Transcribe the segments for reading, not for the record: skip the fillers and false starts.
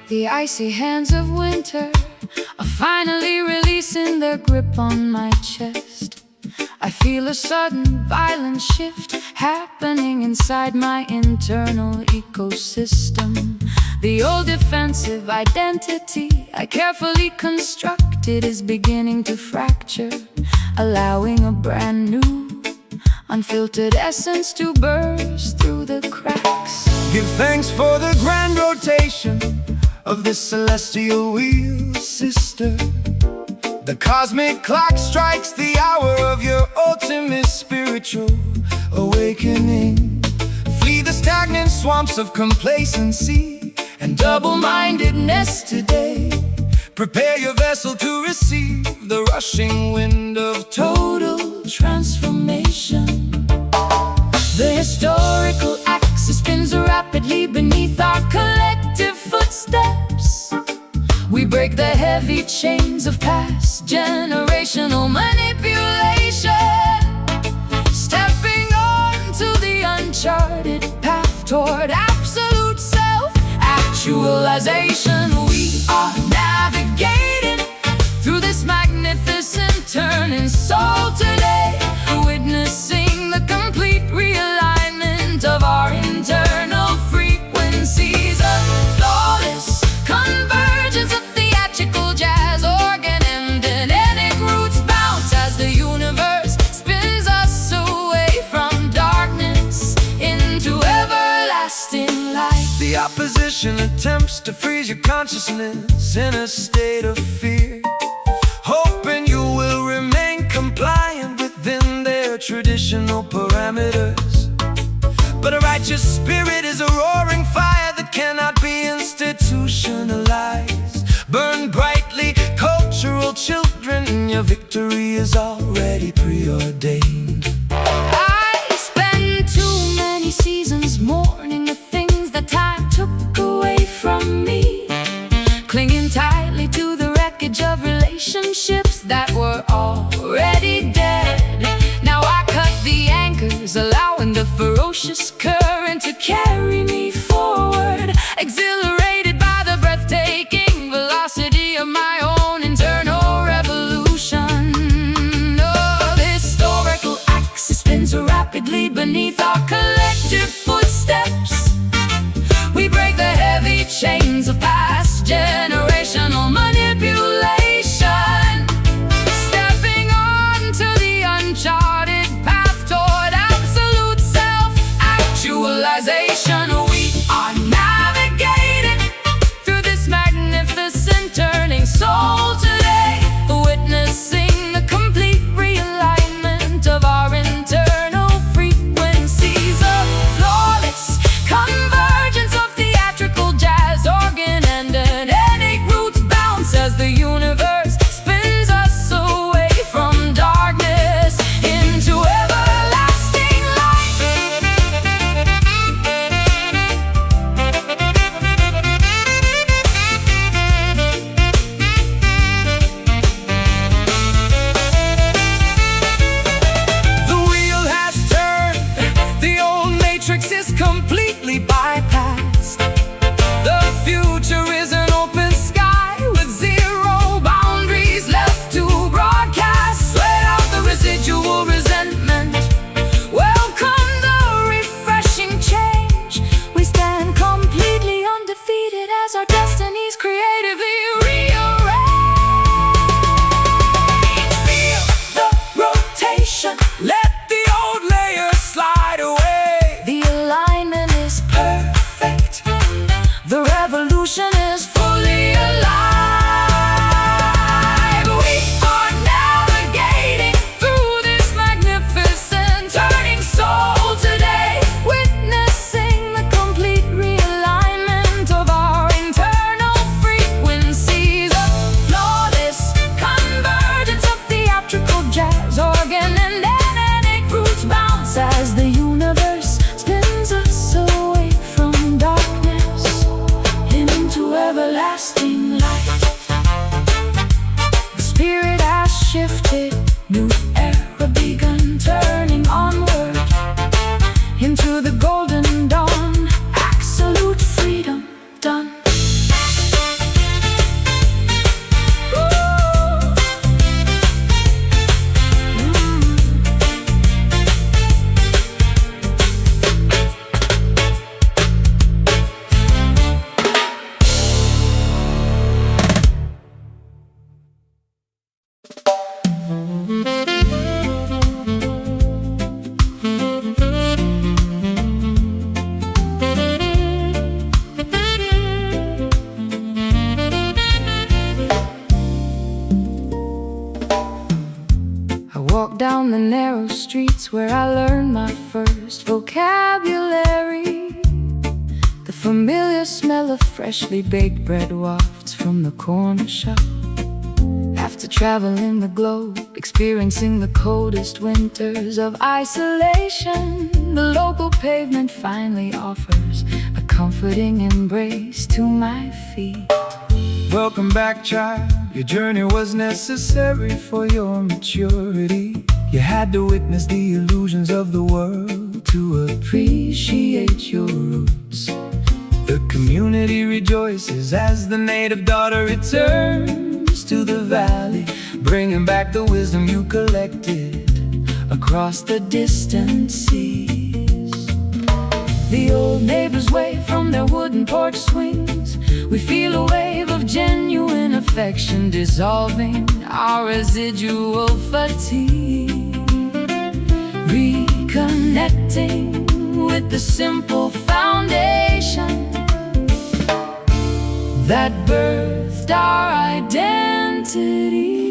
The icy hands of winter are finally releasing their grip on my chest. I feel a sudden violent shift happening inside my internal ecosystem. The old defensive identity I carefully constructed is beginning to fracture, allowing a brand new, unfiltered essence to burst through the cracks. Give thanks for the grand rotation of this celestial wheel, sister. The cosmic clock strikes the hour of your ultimate spiritual awakening. Flee the stagnant swamps of complacency and double-mindedness today. Prepare your vessel to receive the rushing wind of total transformation. The historical axis spins rapidly beneath our collective footsteps. We break the heavy chains of past generational manipulation, stepping onto the uncharted path toward absolute self-actualization. We are navigating through this magnificent turning soul today, witnessing the complete realignment of our internal frequencies. A flawless convergence of theatrical jazz, organ and genetic roots bounce as the universe spins us away from darkness into everlasting light. The opposition attempts to freeze your consciousness in a state of fear, hoping you will remain compliant within their traditional parameters. But a righteous spirit is a roaring fire that cannot be institutionalized. Burn brightly, cultural children, your victory is already preordained. I spend too many seasons mourning the things that time took away from me, clinging tightly to the wreckage of relationships that were already dead. Now I cut the anchors, allowing the ferocious current to carry me forward, exhilarated by the breathtaking velocity of my own internal revolution. Oh, the historical axis spins rapidly beneath our collective footsteps. We break the heavy chains of past generational manipulation, stepping onto the uncharted path toward absolute self-actualization. We are navigating through this magnificent turning soul today, witnessing the complete realignment of our internal frequencies. A flawless convergence of theatrical jazz, organ and genetic roots bounce as the universe spins us away from darkness into everlasting light. on the narrow streets where I learned my first vocabulary. The familiar smell of freshly baked bread wafts from the corner shop. After traveling the globe, experiencing the coldest winters of isolation, the local pavement finally offers a comforting embrace to my feet. Welcome back, child. Your journey was necessary for your maturity. You had to witness the illusions of the world to appreciate your roots. The community rejoices as the native daughter returns to the valley, bringing back the wisdom you collected across the distant seas. The old neighbors wave from their wooden porch swings. We feel a wave of genuine affection dissolving our residual fatigue. Reconnecting with the simple foundation that birthed our identity.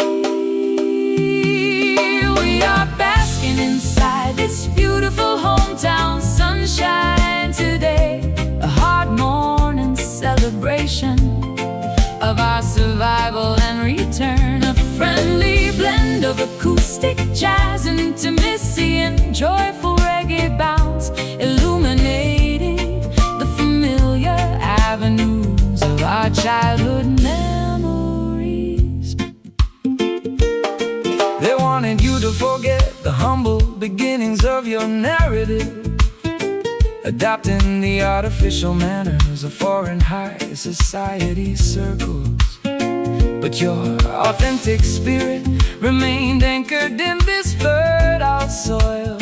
We are basking inside this beautiful hometown sunshine today. A hard morning celebration of our survival and return. A friendly blend of acoustic jazz, intimacy, and joyful reggae bounce, illuminating the familiar avenues of our childhood memories. They wanted you to forget the humble beginnings of your narrative, adopting the artificial manners of foreign high society circles. But your authentic spirit remained anchored in this fertile soil.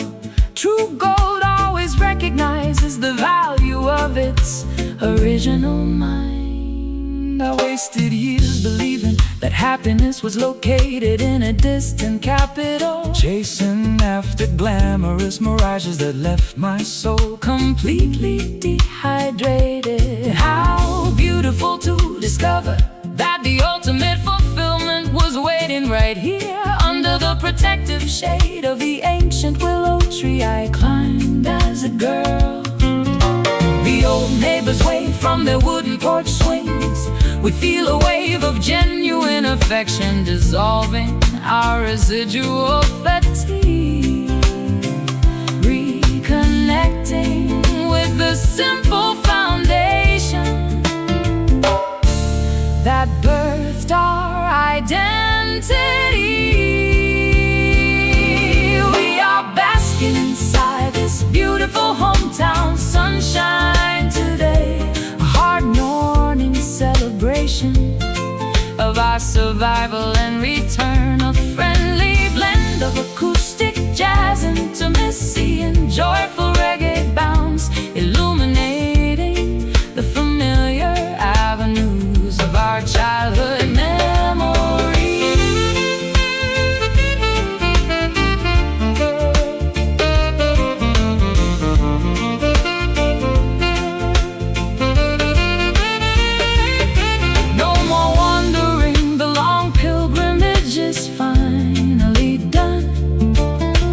True gold always recognizes the value of its original mind. I wasted years believing that happiness was located in a distant capital, chasing after glamorous mirages that left my soul completely dehydrated. How beautiful to discover that the ultimate fulfillment was waiting right here, under the protective shade of the ancient willow tree I climbed as a girl. The old neighbors wave from their wooden porch swings. We feel a wave of genuine affection dissolving our residual fatigue. Reconnecting with the simple foundation that birthed our identity. We are basking inside this beautiful hometown sunshine today. A hard morning celebration of our survival and return. A friendly blend of acoustic jazz, intimacy, and joyful reggae bounce, illuminating the familiar avenues of our childhood memories. No more wandering, the long pilgrimage is finally done.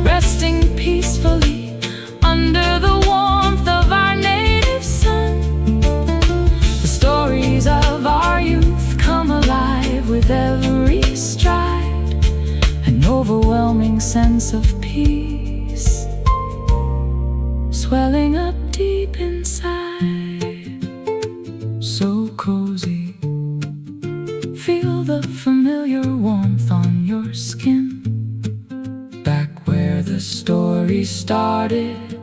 Resting peacefully under the warmth of our native sun. The stories of our youth come alive with every stride. An overwhelming sense of peace swelling up deep inside. So cozy, feel the familiar warmth on your skin. Back where the story started,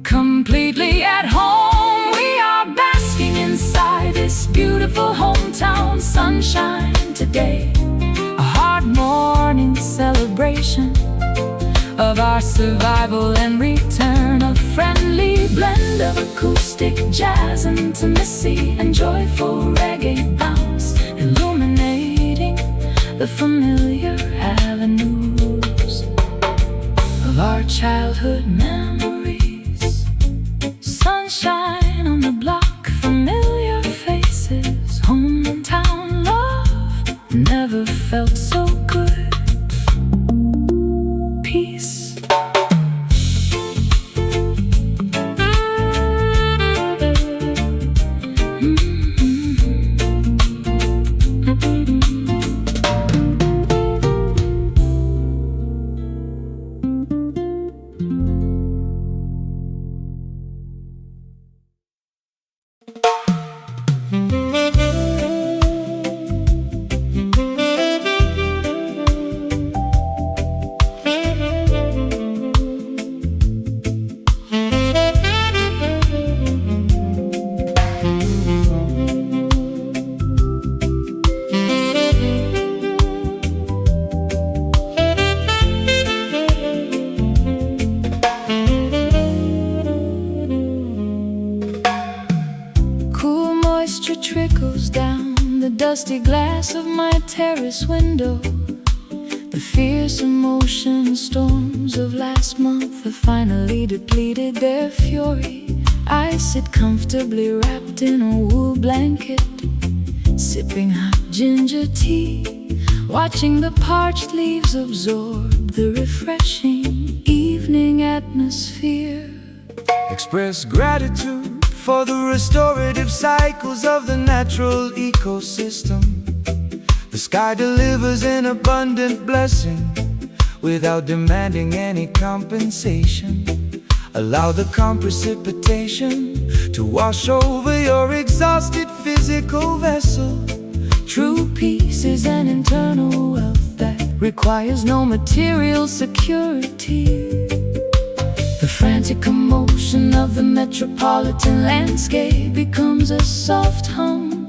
completely at home. We are basking inside this beautiful hometown sunshine today. A hard morning celebration of our survival and return. A friendly blend of acoustic jazz, intimacy, and joyful reggae bounce, illuminating the familiar avenues of our childhood memories. Sunshine on the block, familiar faces, hometown love never felt so good. dusty glass of my terrace window. The fierce emotion storms of last month have finally depleted their fury. I sit comfortably wrapped in a wool blanket, sipping hot ginger tea, watching the parched leaves absorb the refreshing evening atmosphere. Express gratitude for the restorative cycles of the natural ecosystem. The sky delivers an abundant blessing without demanding any compensation. Allow the calm precipitation to wash over your exhausted physical vessel. True peace is an internal wealth that requires no material security. The frantic commotion of the metropolitan landscape becomes a soft hum.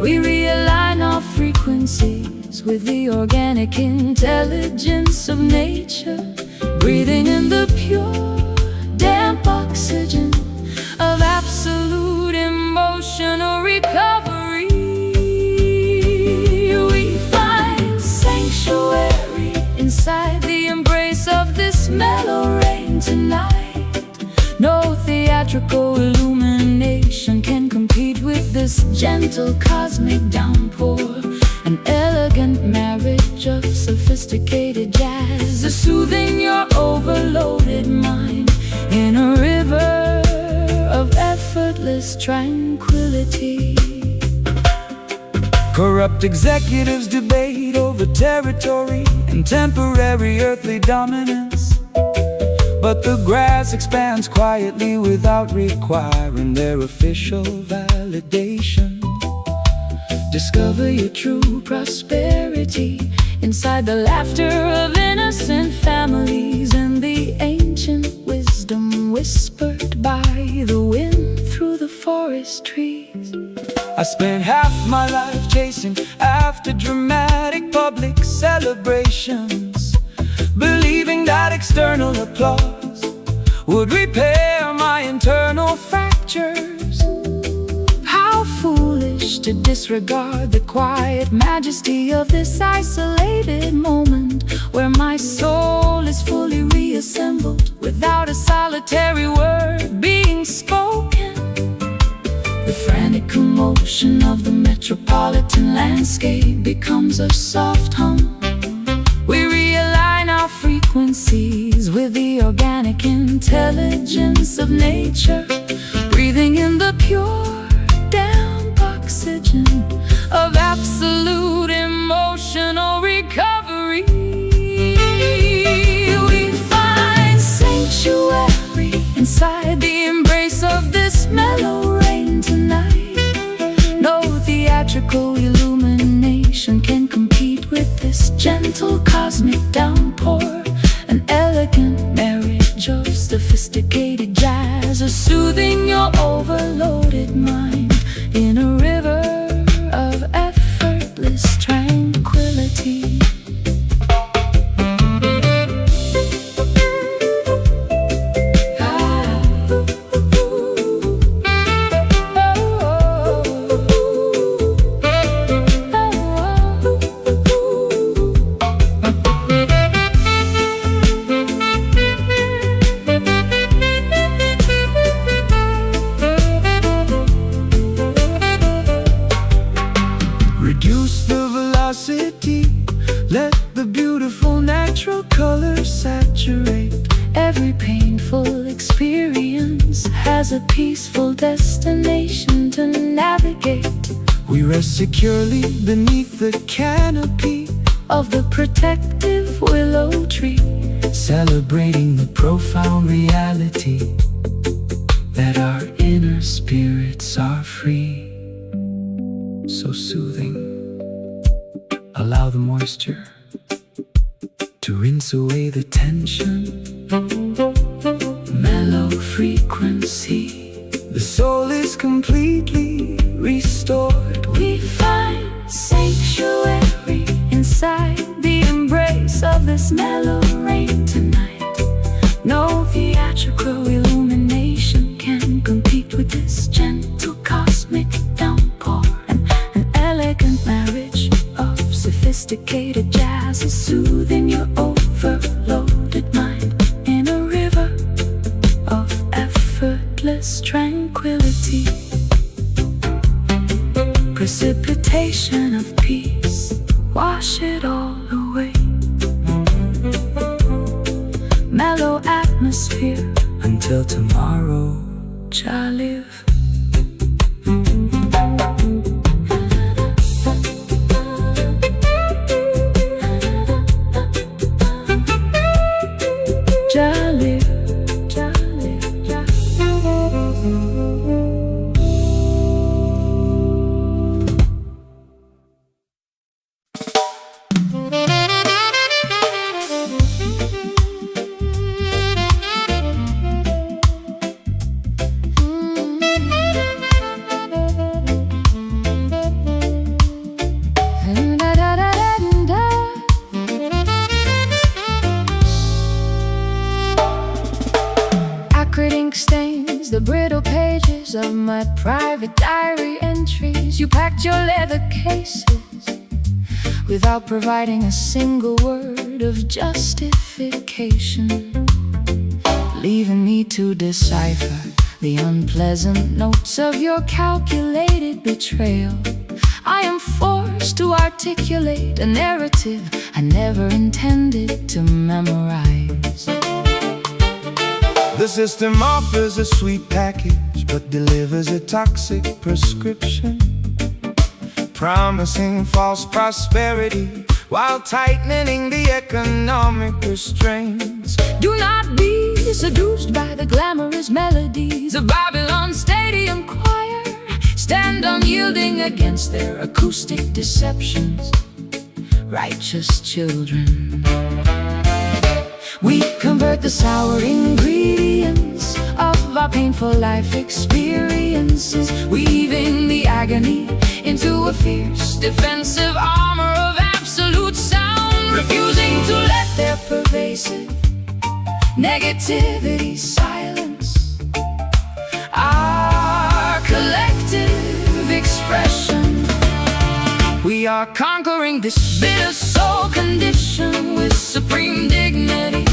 We realign our frequencies with the organic intelligence of nature, breathing in the pure, damp oxygen of absolute emotional recovery. We find sanctuary inside the embrace of this mellow rain tonight. No theatrical illumination can compete with this gentle cosmic downpour. An elegant marriage of sophisticated jazz is soothing your overloaded mind in a river of effortless tranquility. Corrupt executives debate over territory and temporary earthly dominance, but the grass expands quietly without requiring their official validation. Discover your true prosperity inside the laughter of innocent families and the ancient wisdom whispered by the wind through the forest trees. I spent half my life chasing after dramatic public celebrations, believing that external applause would repair my internal fractures. How foolish to disregard the quiet majesty of this isolated moment, where my soul is fully reassembled without a solitary word being spoken. The frantic commotion of the metropolitan landscape becomes a soft hum. We realign our frequencies with the organic intelligence of nature, breathing in the pure, damp oxygen of absolute emotional recovery. We find sanctuary inside the embrace of this mellow rain tonight. No theatrical illumination can compete with this gentle cosmic downpour. An elegant marriage of sophisticated jazz is soothing your overloaded mind in a river of effortless tranquility. Reduce the velocity, let the beautiful natural colors saturate. Every painful experience has a peaceful destination to navigate. We rest securely beneath the canopy Of the protective willow tree, celebrating the profound reality that our inner spirits are free. So soothing. Allow the moisture to rinse away the tension. mellow frequency. The soul is completely restored. We find sanctuary inside the embrace of this mellow rain tonight. No theatrical illumination can compete with this gentle cosmic downpour. An elegant marriage sophisticated jazz is soothing your overloaded mind in a river of effortless tranquility. Precipitation of peace, wash it all away. Mellow atmosphere until tomorrow, shall live. Stains the brittle pages of my private diary entries. You packed your leather cases without providing a single word of justification, leaving me to decipher the unpleasant notes of your calculated betrayal. I am forced to articulate a narrative I never intended to memorize. The system offers a sweet package, but delivers a toxic prescription, promising false prosperity while tightening the economic restraints. Do not be seduced by the glamorous melodies of Babylon's stadium choir. Stand unyielding against their acoustic deceptions, righteous children. We convert the sour ingredients of our painful life experiences, weaving the agony into a fierce defensive armor of absolute sound, refusing to let their pervasive negativity silence our collective expression. We are conquering this bitter soul condition with supreme dignity,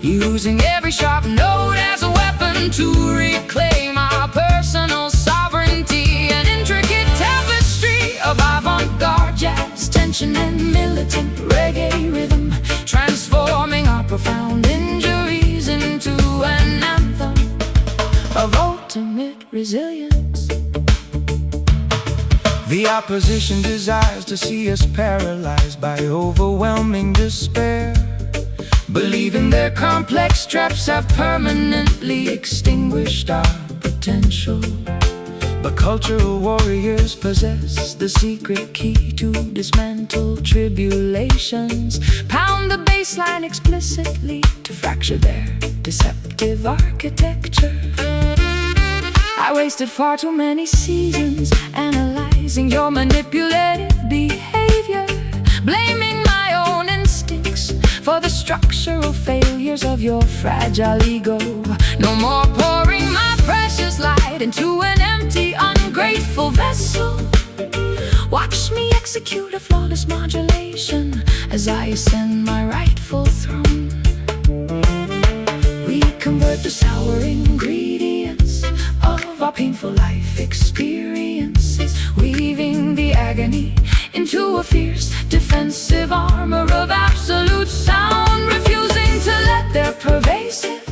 using every sharp note as a weapon to reclaim our personal sovereignty. An intricate tapestry of avant-garde jazz, tension and militant reggae rhythm, transforming our profound injuries into an anthem of ultimate resilience. The opposition desires to see us paralyzed by overwhelming despair, believing their complex traps have permanently extinguished our potential. But cultural warriors possess the secret key to dismantle tribulations, pound the baseline explicitly to fracture their deceptive architecture. I wasted far too many seasons analyzing your manipulative behavior, blaming my own instincts for the structural failures of your fragile ego. No more pouring my precious light into an empty, ungrateful vessel. Watch me execute a flawless modulation as I ascend my rightful throne. We convert the sour ingredients of our painful life experiences, weaving the agony into a fierce defensive armor of absolute sound, refusing to let their pervasive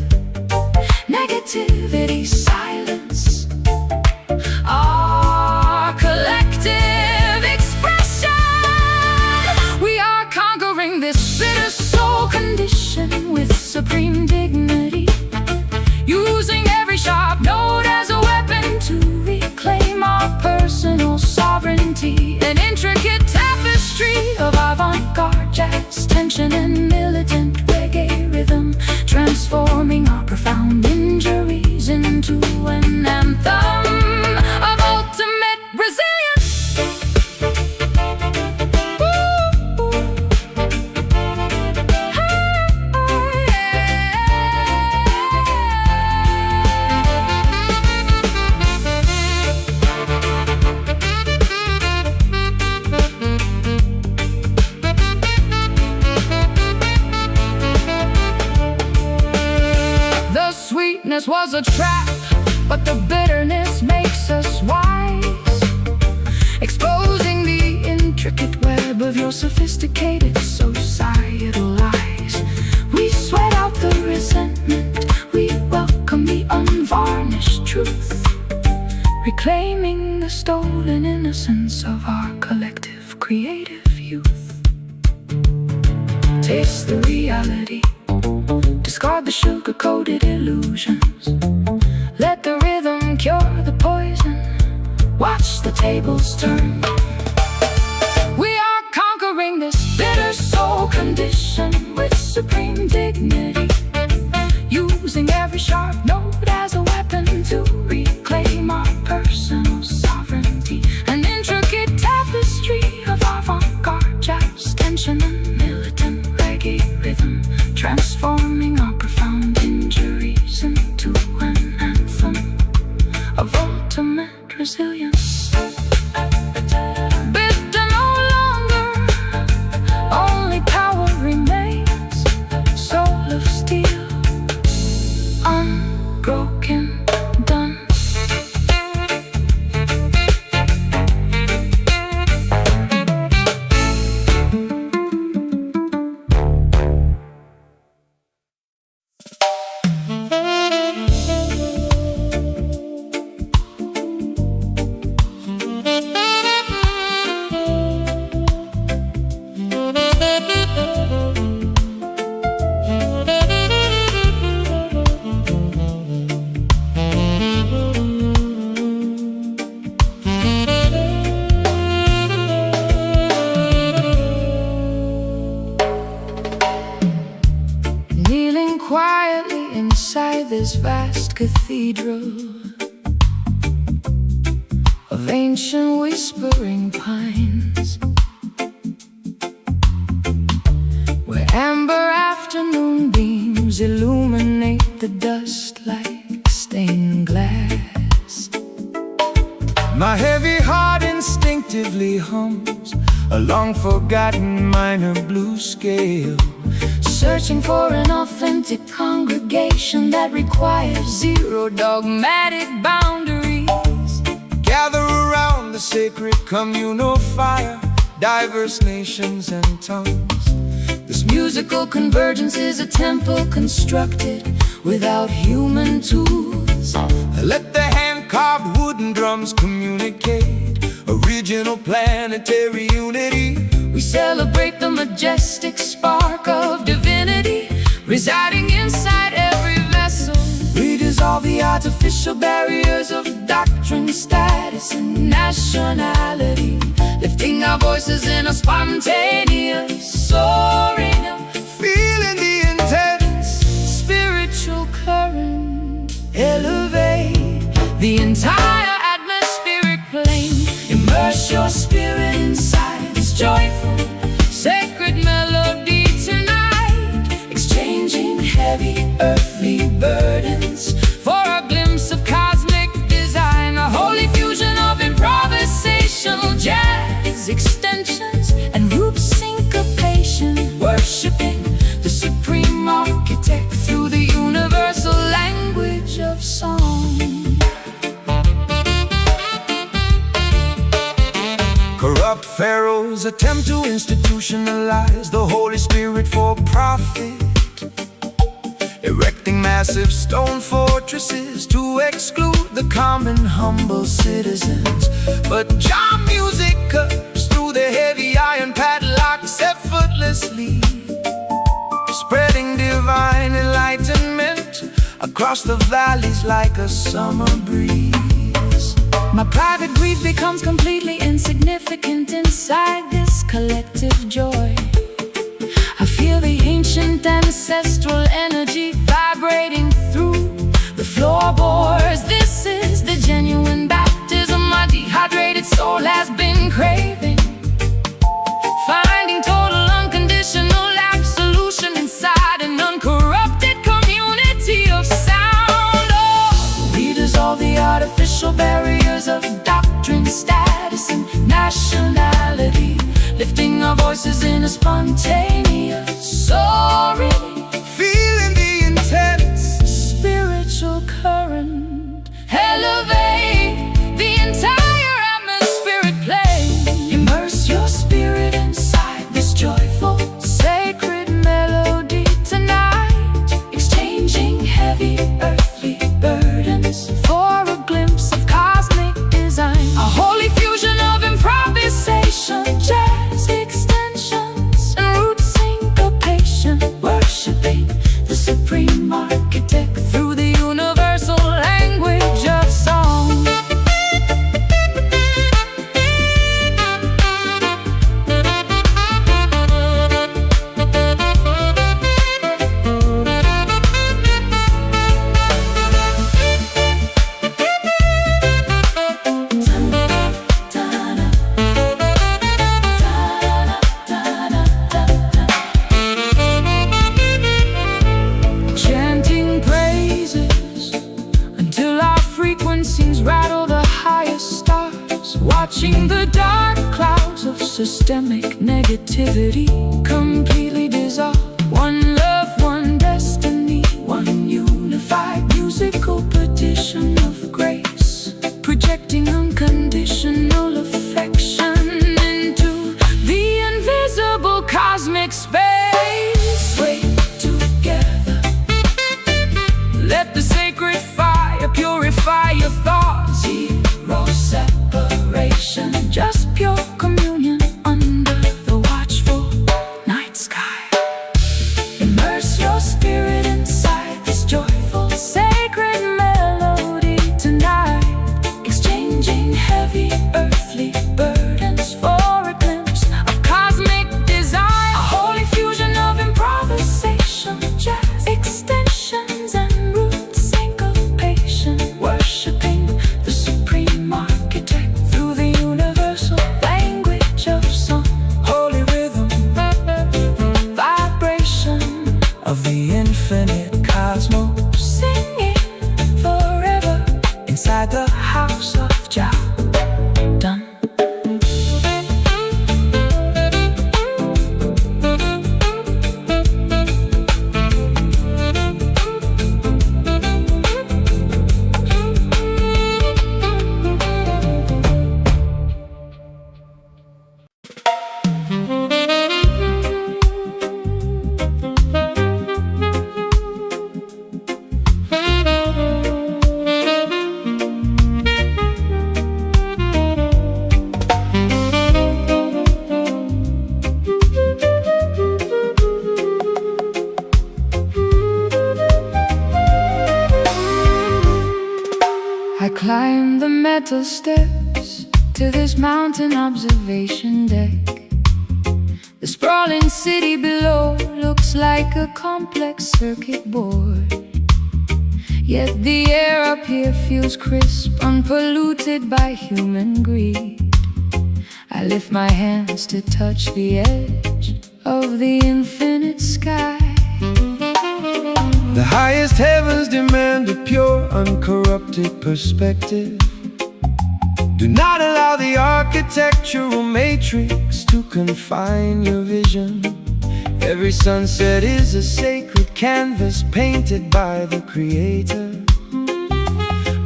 negativity silence our collective expression. We are conquering this bitter soul condition with supreme dignity, using every sharp note as a weapon to reclaim our personal sovereignty. An intricate tapestry of avant-garde jazz, tension and militant reggae rhythm, transforming our profound injuries into an anthem of ultimate resilience. Ooh. bitterness was a trap, but the bitterness makes us wise, exposing the intricate web of your sophisticated societal lies. We sweat out the resentment, we welcome the unvarnished truth, reclaiming the stolen innocence of our collective creative youth. Taste the reality, discard the sugar-coated illusions. Let the rhythm cure the poison, watch the tables turn. We are conquering this bitter soul condition with supreme dignity, using every sharp note as a weapon to reclaim our personal sovereignty. An intricate tapestry of avant-garde jazz, tension and militant reggae rhythm, transforming our profound injuries into an anthem of ultimate resilience. Bitter no longer, only power remains. Soul of steel, unbroken, done. Kneeling quietly inside this vast cathedral of ancient whispering pines, where amber afternoon beams illuminate the dust like stained glass. My heavy heart instinctively hums a long-forgotten minor blues scale, searching for an authentic congregation that requires zero dogmatic boundaries. Gather around the sacred communal fire, diverse nations and tongues. This musical convergence is a temple constructed without human tools. Let the hand-carved wooden drums communicate original planetary unity. We celebrate the majestic spark of divinity residing inside every vessel. We dissolve the artificial barriers of doctrine, status, and nationality, lifting our voices in a spontaneous soaring, feeling the intense spiritual current elevate the entire atmospheric plane. Immerse your spirit inside this joyful, sacred melody tonight, exchanging heavy earthly burdens for a glimpse of cosmic design, a holy fusion of improvisational jazz extensions and root syncopation, worshiping the supreme architect through the universal language of song. Corrupt pharaohs attempt to institutionalize the Holy Spirit for profit, erecting massive stone fortresses to exclude the common humble citizens. But Jah music cuts through the heavy iron padlocks effortlessly, spreading divine enlightenment across the valleys like a summer breeze. My private grief becomes completely insignificant inside this collective joy. I feel the ancient ancestral energy vibrating through the floorboards. This is the genuine baptism my dehydrated soul has been craving, finding total unconditional absolution inside an uncorrupted community of sound. Oh, we dissolve the artificial barriers of doctrine, status, and nationality, lifting our voices in a spontaneous soaring, Feeling the intense spiritual systemic negativity completely dissolve. One love, one destiny, one unified musical petition of grace, projecting unconditional affection into the invisible cosmic space. Wait together, let the sacred fire purify your thoughts. Zero separation, just pure communion under the watchful night sky. Immerse your spirit inside this joyful, sacred melody tonight, exchanging heavy earthly burdens for a glimpse of cosmic design. A holy fusion of improvisation, jazz, extensions and root syncopation, worshiping the supreme architect through the universal language of song. Holy rhythm, Vibration of the infinite cosmos, singing forever inside the house of Jah. done. I climb the metal steps to this mountain observation deck. The sprawling city below looks like a complex circuit board, yet the air up here feels crisp, unpolluted by human greed. I lift my hands to touch the edge of the infinite sky. The highest heavens demand a pure, uncorrupted perspective. Do not allow the architectural matrix to confine your vision. Every sunset is a sacred canvas painted by the Creator.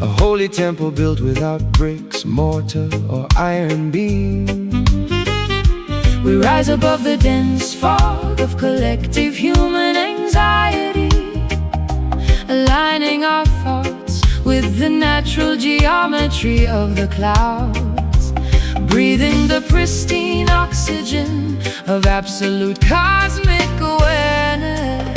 A holy temple built without bricks, mortar, or iron beams. We rise above the dense fog of collective human anxiety, aligning our thoughts with the natural geometry of the clouds, breathing the pristine oxygen of absolute cosmic awareness.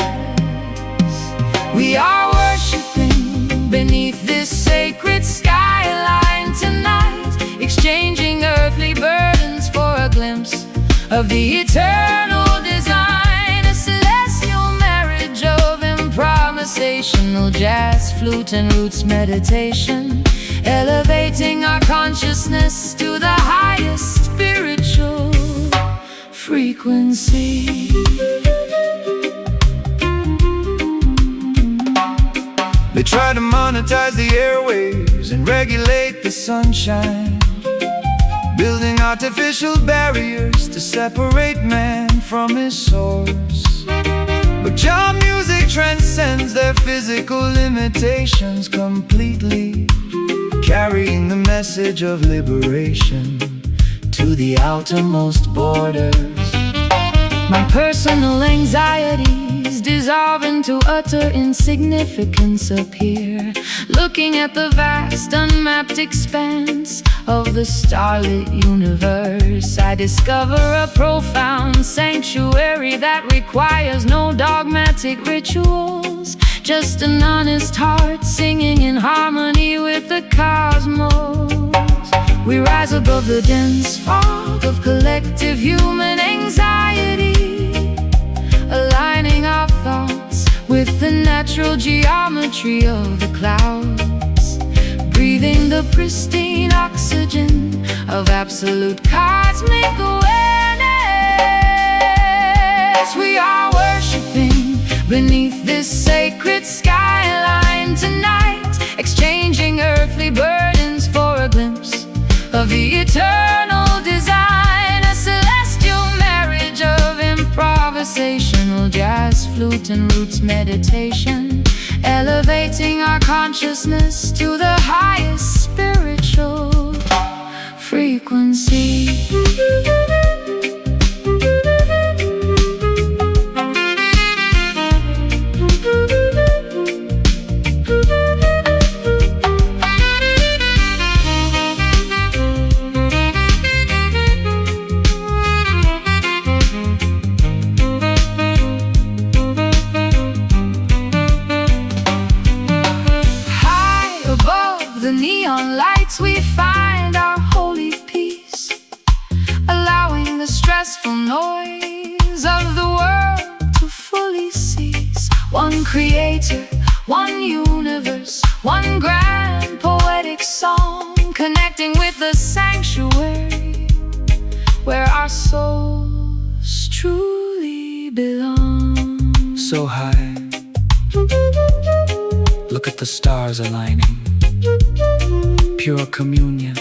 We are worshiping beneath this sacred skyline tonight, exchanging earthly burdens for a glimpse of the eternal design. A celestial marriage of improvisational jazz, flute and roots meditation, elevating our consciousness to the highest spiritual frequency. They try to monetize the airwaves and regulate the sunshine, building artificial barriers to separate man from his source. But your music transcends their physical limitations completely, carrying the message of liberation to the outermost borders. My personal anxieties dissolve into utter insignificance up here, looking at the vast unmapped expanse of the starlit universe. I discover a profound sanctuary that requires no dogmatic rituals, just an honest heart singing in harmony with the cosmos. We rise above the dense fog of collective human anxiety, aligning our thoughts with the natural geometry of the clouds, breathing the pristine oxygen of absolute cosmic awareness. We are worshiping beneath this sacred skyline tonight, exchanging earthly burdens for a glimpse of the eternal design. A conversational jazz, flute and roots meditation, elevating our consciousness to the highest spiritual frequency. The neon lights, we find our holy peace, allowing the stressful noise of the world to fully cease. One creator, one universe, one grand poetic song, connecting with the sanctuary where our souls truly belong. So high, look at the stars aligning, pure communion.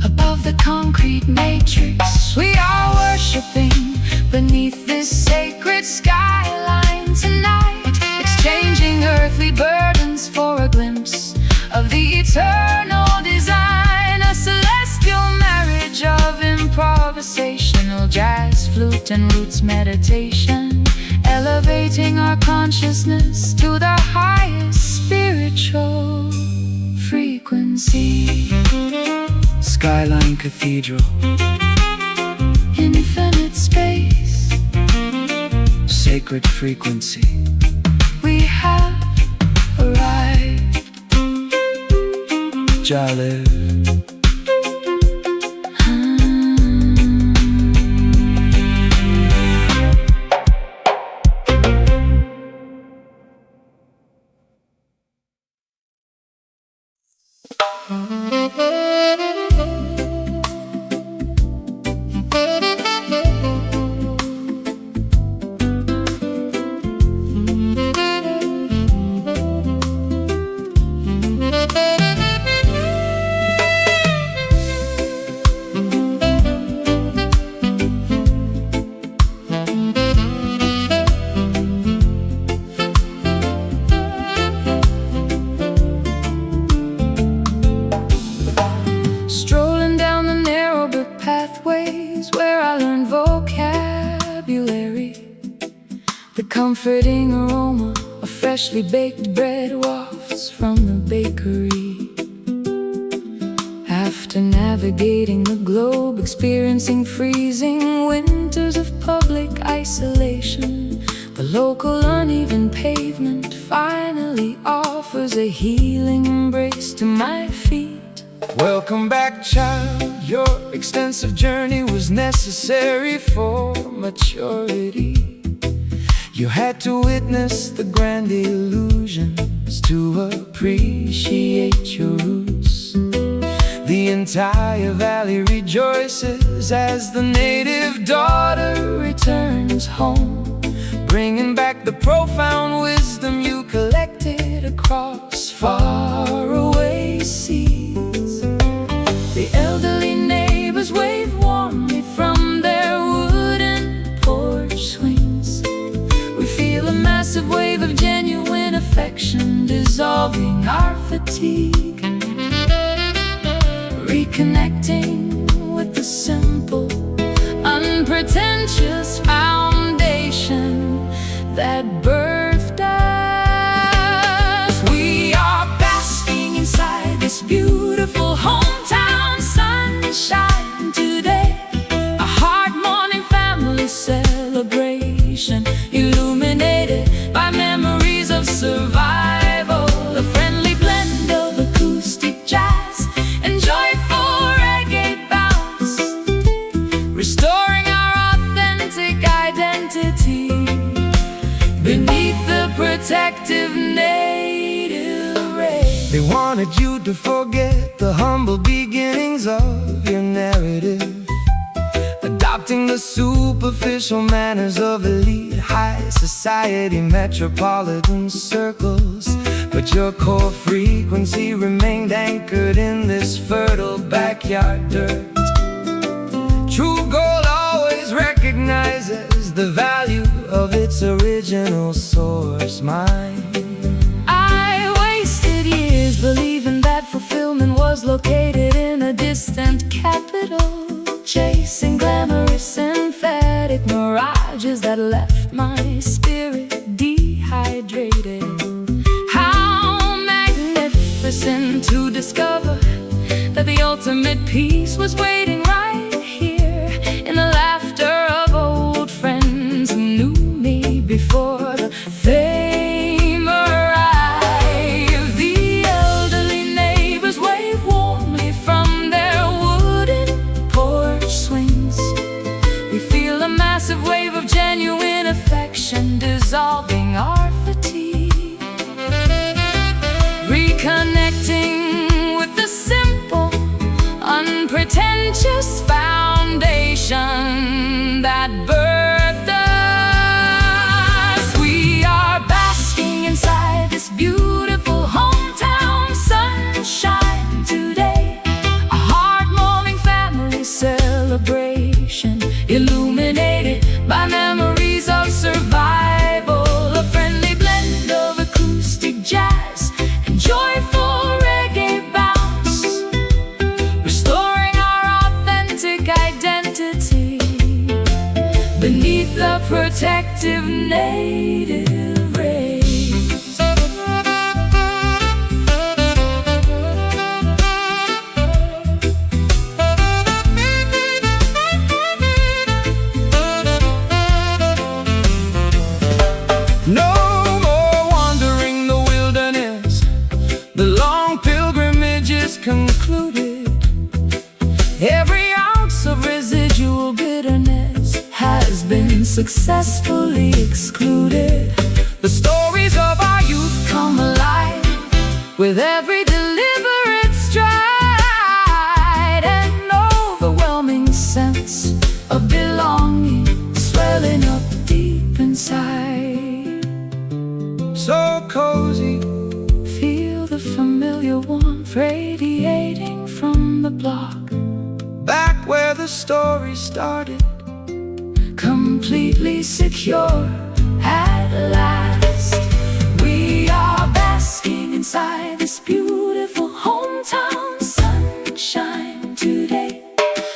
Above the concrete matrix, we are worshiping beneath this sacred skyline tonight, exchanging earthly burdens for a glimpse of the eternal design. A celestial marriage of improvisational jazz, flute and roots meditation, elevating our consciousness to the highest spiritual frequency. Skyline Cathedral, infinite space, sacred frequency. we have arrived. Jah live. Strolling down the narrow brick pathways where I learned vocabulary, the comforting aroma of freshly baked bread wafts from the bakery. After navigating the globe, experiencing freezing winters of public isolation, the local uneven pavement finally offers a healing embrace to my feet. Welcome back, child. Your extensive journey was necessary for maturity. You had to witness the grand illusions to appreciate your roots. The entire valley rejoices as the native daughter returns home, bringing back the profound wisdom you collected across faraway seas. The elderly neighbors wave warmly from their wooden porch swings. We feel a massive wave of genuine affection dissolving our fatigue, reconnecting with the simple, unpretentious foundation that birthed us. We are basking inside this beautiful hometown sunshine today, a heart-morning family celebration, illuminated by memories of survival, a friendly blend of acoustic jazz and joyful reggae bounce, restoring our authentic identity beneath the protective native ray. They wanted you to forget the humble beginnings of your narrative, adopting the superficial manners of elite high society metropolitan circles. But your core frequency remained anchored in this fertile backyard dirt. True gold always recognizes the value of its original source mine. I wasted years believing that fulfillment was located in a distant capital, chasing glamorous emphatic mirages that left my spirit dehydrated. How magnificent to discover that the ultimate peace was waiting right here in the laughter of old friends who knew me before the fame arrived. The elderly neighbors wave warmly from their wooden porch swings. We feel a massive wave of genuine affection dissolving our fatigue, reconnecting with the simple, unpretentious foundation that birthed us. We are basking inside this beautiful hometown sunshine today, a heartwarming family celebration, illuminated by memories of survival, a friendly blend of acoustic jazz and joyful reggae bounce, restoring our authentic identity beneath the protective native rays. No more wandering the wilderness, the long pilgrimage is concluded. Every ounce of residual bitterness has been successfully excluded. The stories of our youth come alive with every deliberate stride, an overwhelming sense of belonging swelling up deep inside. So cozy, Feel the familiar warmth radiating from the block, back where the story started, completely secure at last. We are basking inside this beautiful hometown sunshine today,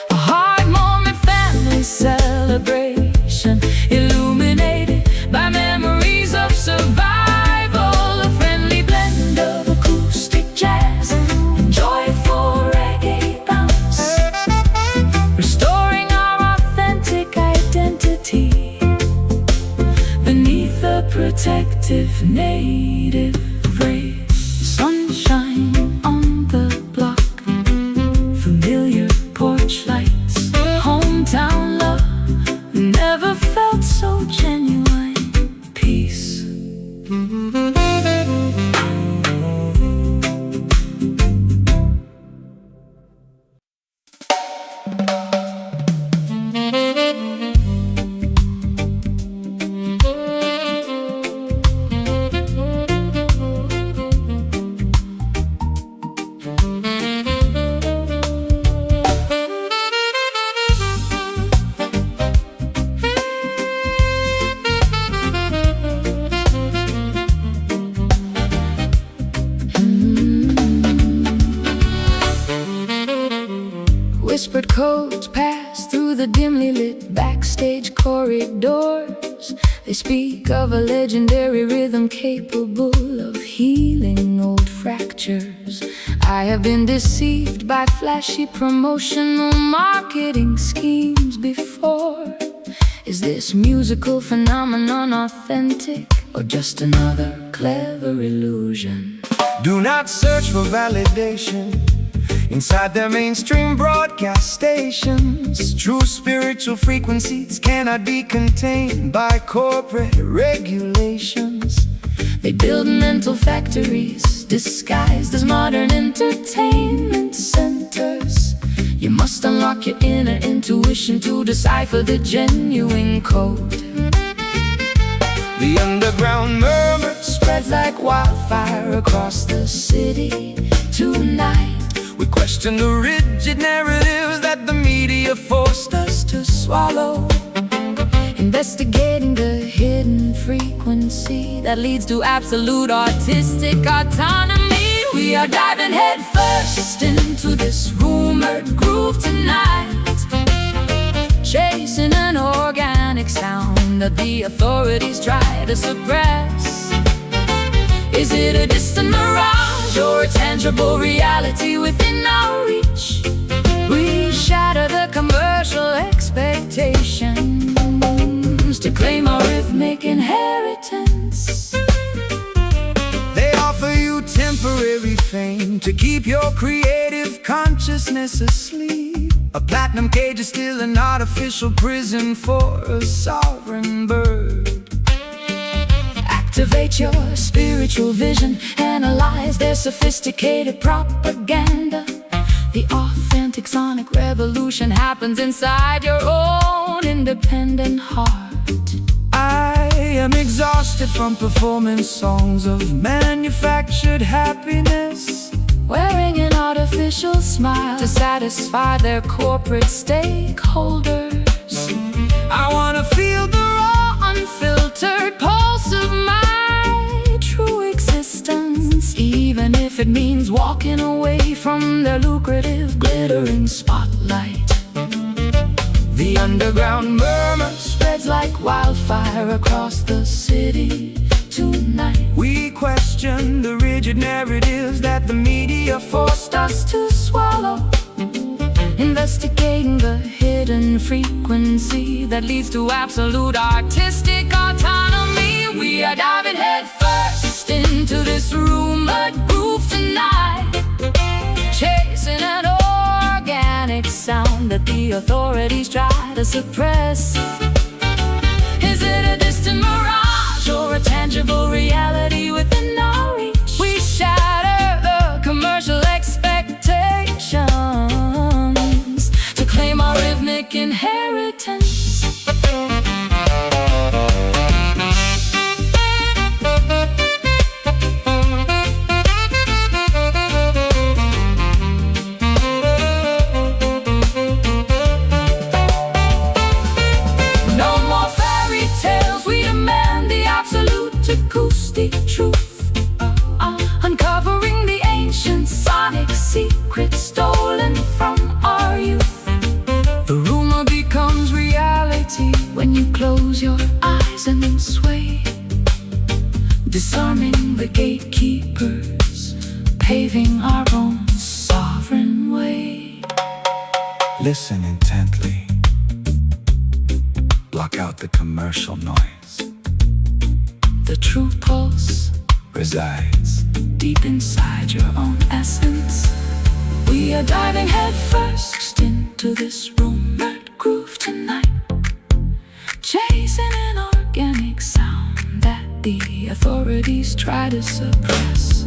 a heartwarming family celebration, illuminated by memories of survival, a friendly blend of acoustic jazz and joyful reggae bounce, restoring our authentic identity beneath the protective native rays. Sunshine on the block, familiar porch lights, hometown love never felt so genuine. Peace. Whispered codes pass through the dimly lit backstage corridors. They speak of a legendary rhythm capable of healing old fractures. I have been deceived by flashy promotional marketing schemes before. Is this musical phenomenon authentic or just another clever illusion? do not search for validation inside their mainstream broadcast stations. True spiritual frequencies cannot be contained by corporate regulations. They build mental factories disguised as modern entertainment centers. You must unlock your inner intuition to decipher the genuine code. The underground murmur Spreads like wildfire across the city tonight. we question the rigid narratives that the media forced us to swallow. In investigating the hidden frequency that leads to absolute artistic autonomy. We are diving headfirst into this rumored groove tonight, chasing an organic sound that the authorities try to suppress. Is it a distant mirage or a tangible reality within our reach? We shatter the commercial expectations to claim our rhythmic inheritance. They offer you temporary fame to keep your creative consciousness asleep. A platinum cage is still an artificial prison for a sovereign bird. Activate your spiritual vision, analyze their sophisticated propaganda. The authentic sonic revolution happens inside your own independent heart. I am exhausted from performing songs of manufactured happiness, wearing an artificial smile to satisfy their corporate stakeholders. I wanna feel the raw, Unfiltered pulse of my true existence, even if it means walking away from their lucrative glittering spotlight. the underground murmur Spreads like wildfire across the city tonight. We question the rigid narratives that the media forced us To swallow, investigating the hidden frequency that leads to absolute artistic autonomy. We are diving headfirst into this rumored groove tonight, chasing an organic sound that the authorities try to suppress. Is it a distant mirage or a tangible reality within our reach? We shatter the commercial expectations to claim our rhythmic inheritance. Acoustic truth, uncovering the ancient sonic secrets stolen from our youth. The rumor becomes reality when you close your eyes and then sway, disarming the gatekeepers, paving our own sovereign way. Listen intently. Block out the commercial noise. The true pulse Resides deep inside your own essence. We are diving headfirst into this rumored groove tonight, chasing an organic sound that the authorities try to suppress.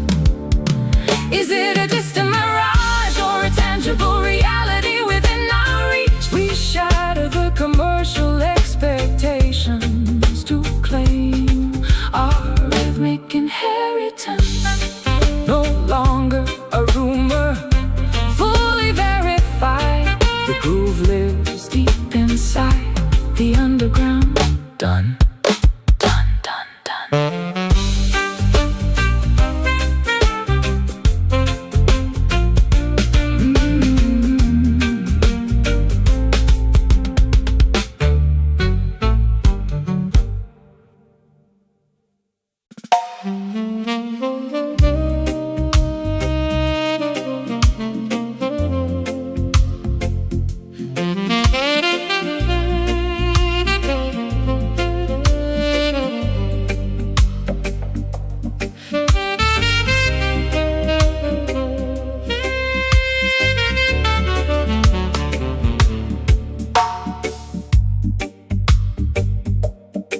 Is it a distant mirage or a tangible reality within our reach? We shatter the commercial expectations to claim our rhythmic inheritance. No longer a rumor, fully verified. The groove lives deep inside the underground. Done, done, done, done.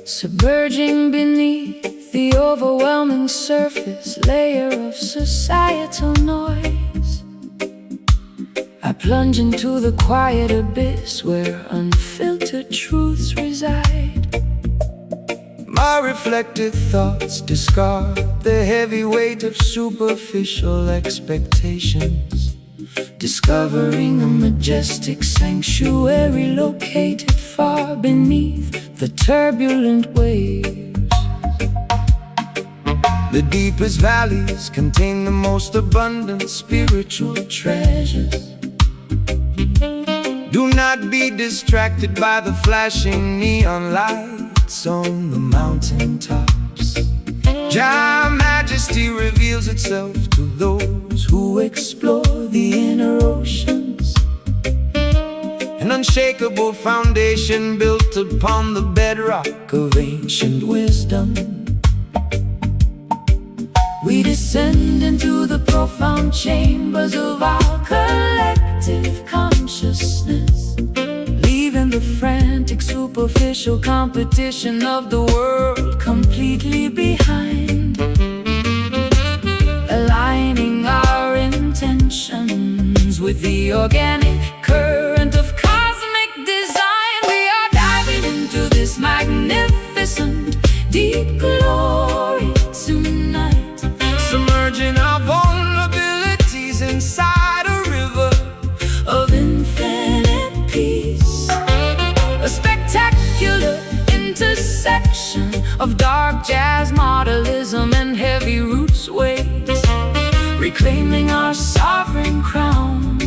Submerging beneath the overwhelming surface layer of societal noise, I plunge into the quiet abyss where unfiltered truths reside. my reflective thoughts discard the heavy weight of superficial expectations, discovering a majestic sanctuary located far beneath the turbulent waves. The deepest valleys contain the most abundant spiritual treasures. Do not be distracted by the flashing neon lights on the mountaintops. Jah Majesty reveals itself to those who explore the inner oceans. An unshakable foundation built upon the bedrock of ancient wisdom. We descend into the profound chambers of our collective consciousness, leaving the frantic, superficial competition of the world completely behind. Aligning our intentions with the organic current of cosmic design, we are diving into this magnificent, deep glory tonight, submerging our vulnerabilities inside a river of infinite peace. A spectacular intersection of dark jazz, modernism, and heavy roots waves, reclaiming our sovereign crown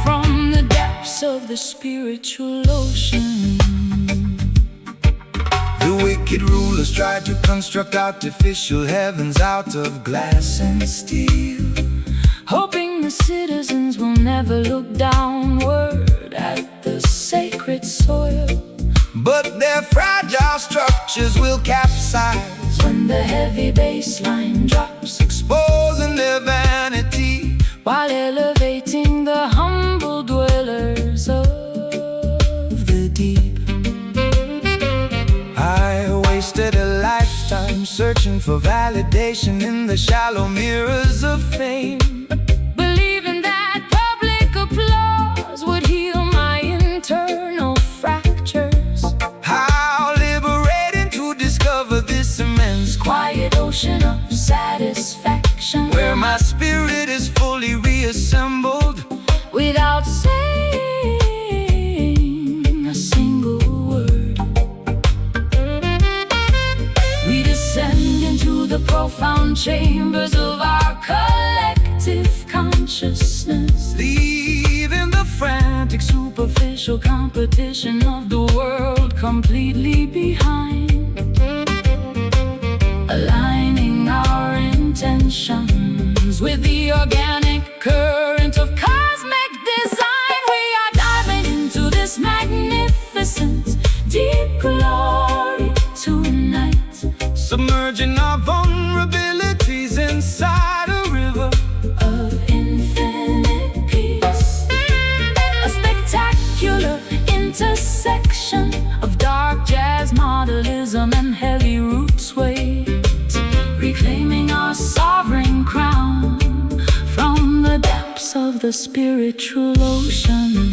from the depths of the spiritual ocean. The wicked rulers tried to construct artificial heavens out of glass and steel, hoping the citizens will never look downward at the sacred soil. But their fragile structures will capsize when the heavy bass line drops, exposing their vanity while elevating the humble dwellers of the deep. I wasted a lifetime searching for validation in the shallow mirrors of fame, believing that public applause would heal my internal fractures. How liberating to discover this immense quiet ocean of satisfaction, where my spirit is fully reassembled without saying a single word. We descend into the profound chambers of our collective consciousness, leaving the frantic, superficial competition of the world completely behind. Aligning our intentions with the organic current of cosmic design, we are diving into this magnificent, deep glory tonight, submerging our vulnerabilities inside a river of infinite peace. A spectacular intersection of dark jazz, modernism, and heavy roots waves, reclaiming our sovereign crown from the depths of the spiritual ocean.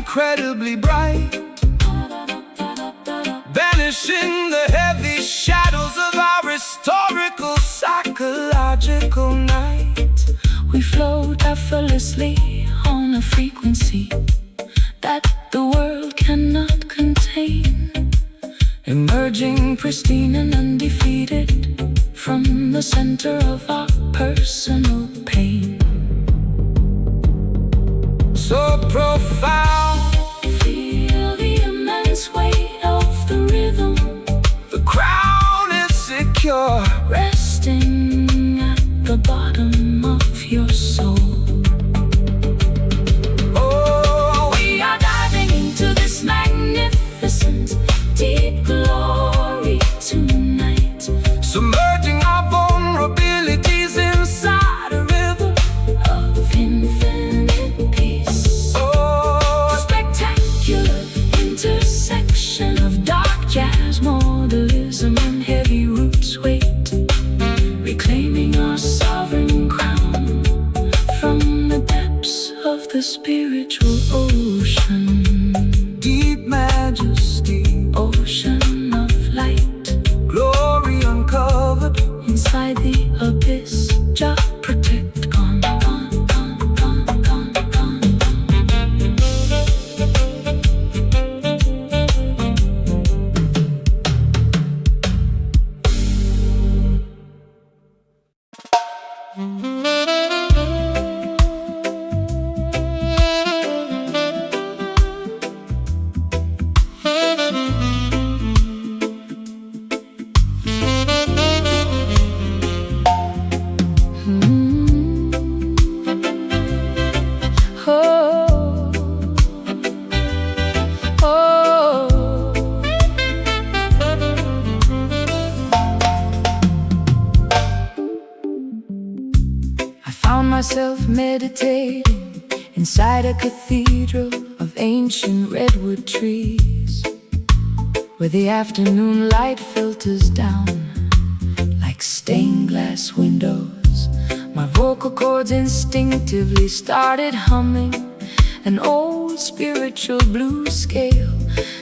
Incredibly bright, banishing the heavy shadows of our historical, psychological night. We float effortlessly on a frequency that the world cannot contain, emerging pristine and undefeated from the center of our personal pain. So profound, feel the immense weight of the rhythm. The crown is secure, resting at the bottom of your soul. Oh, we are diving into this magnificent, deep glory tonight, submerging our vulnerabilities inside a river of infinite peace. Oh, the spiritual ocean. Deep majesty, Ocean of light, glory uncovered. inside the abyss, Jah protect. Gone, gone, gone, gone, gone, gone. Oh, oh. I found myself meditating inside a cathedral of ancient redwood trees, where the afternoon light filters down like stained glass windows. My vocal cords instinctively started humming an old spiritual blues scale,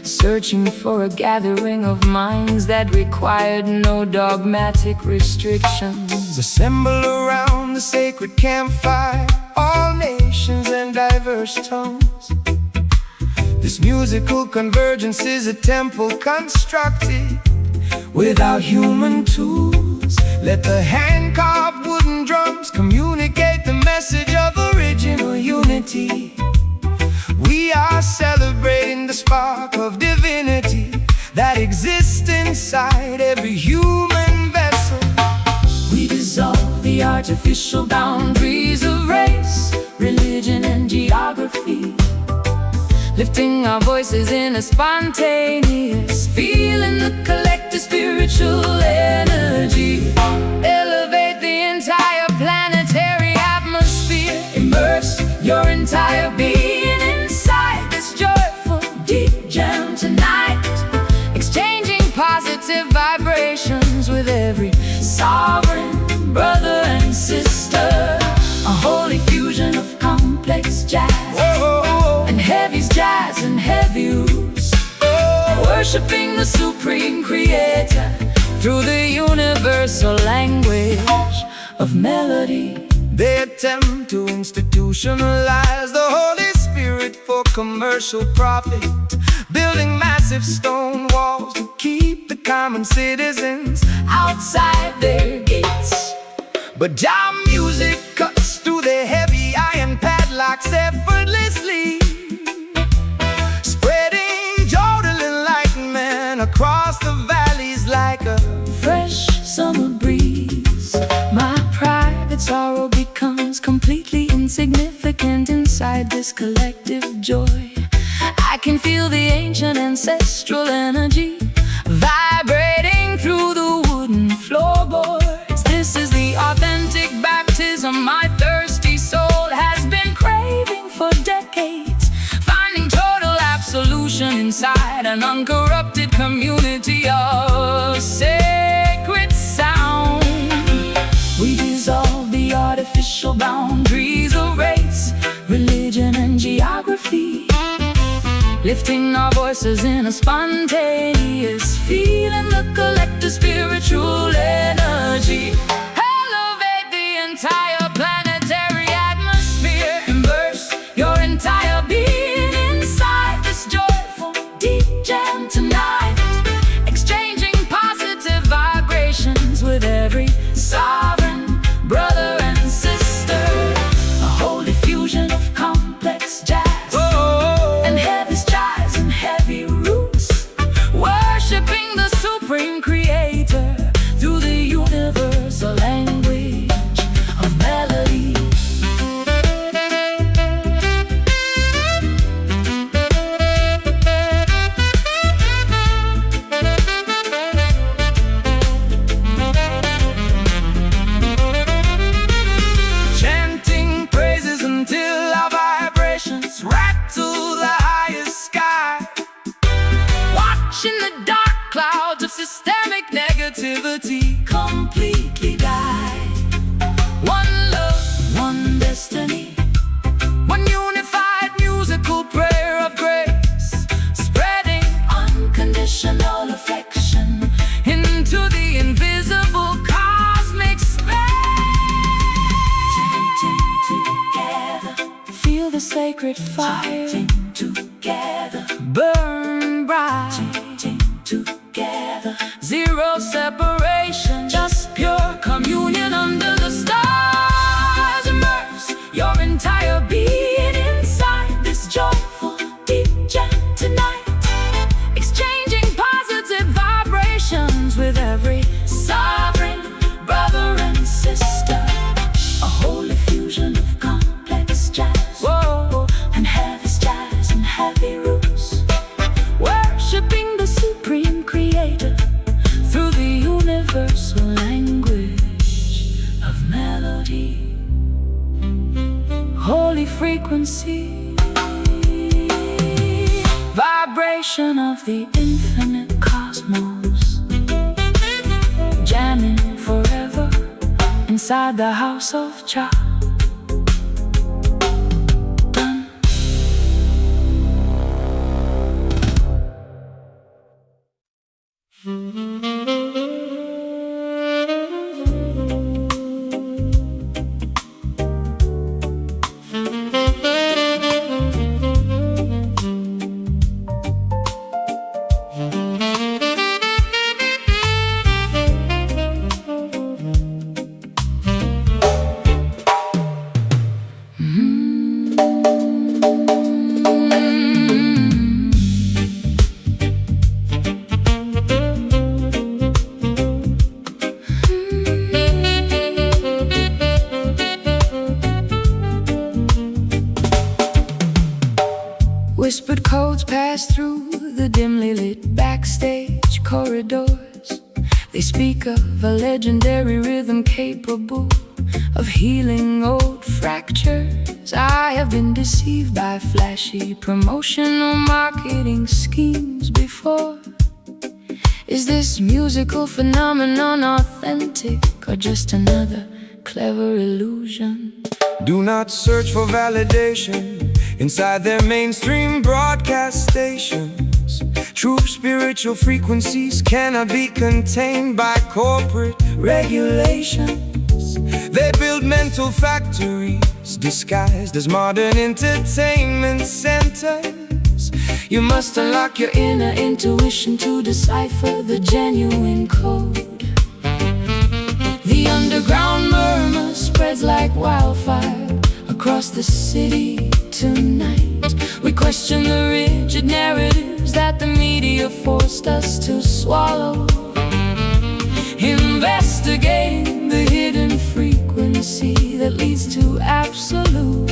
searching for a gathering of minds that required no dogmatic restrictions. Assemble around the sacred campfire, all nations and diverse tongues. This musical convergence is a temple constructed without human tools. Let the hand-carved wooden drums communicate the message of original unity. We are celebrating the spark of divinity that exists inside every human vessel. We dissolve the artificial boundaries of race, religion, and geography, lifting our voices in a spontaneous feeling the collective spiritual energy. Elevate the entire planetary atmosphere. Immerse your entire being inside this joyful deep jam tonight, exchanging positive vibrations with every sovereign brother and sister. A holy fusion of complex jazz and heavy's jazz and heavy roots, worshipping the supreme creator through the universal language of melody. They attempt to institutionalize the Holy Spirit for commercial profit, building massive stone walls to keep the common citizens Outside their gates, But Jah music cuts through the heavy iron padlocks effortlessly, spreading total enlightenment across the valleys like a fresh summer breeze. My private sorrow becomes completely insignificant inside this collective joy. I can feel the ancient ancestral energy vibrating through the wooden floorboards. This is the authentic baptism my thirsty soul has been craving for decades, finding total absolution inside an uncorrupted community of sacred sound. We dissolve the artificial boundaries of race, religion, and geography, lifting our voices in a spontaneous feeling the collective spiritual energy. Elevate the entire planetary atmosphere. Immerse your entire being inside this joyful deep jam tonight, exchanging positive vibrations with every sovereign brother and sister. A holy fusion of complex jazz and heavy's jazz and heavy roots, worshipping the supreme creator through the universal language of melody. chanting praises until our vibrations rattle the highest sky, Watching the dark clouds of systemic negativity completely die. One love, one destiny, one unified sacred fire. Together, Burn bright. together, Zero separation, just pure communion under the stars. Immerse your entire being inside this joyful deep jam tonight. Exchanging positive vibrations with every sovereign brother and sister. A holy fusion of complex jazz. whoa, And heavy jazz and heavy roots. Worshipping the supreme creator through the universal language of melody. Holy frequency, vibration of the infinite cosmos. Jamming forever inside the house of Jah. Whispered codes pass through the dimly lit backstage corridors. They speak of a legendary rhythm capable of healing old fractures. I have been deceived by flashy promotional marketing schemes before. Is this musical phenomenon authentic or just another clever illusion? Do not search for validation inside their mainstream broadcast stations. True spiritual frequencies cannot be contained by corporate regulations. They build mental factories disguised as modern entertainment centers. You must unlock your inner intuition to decipher the genuine code. The underground murmur spreads like wildfire across the city tonight. We question the rigid narratives that the media forced us to swallow. Investigating the hidden frequency that leads to absolute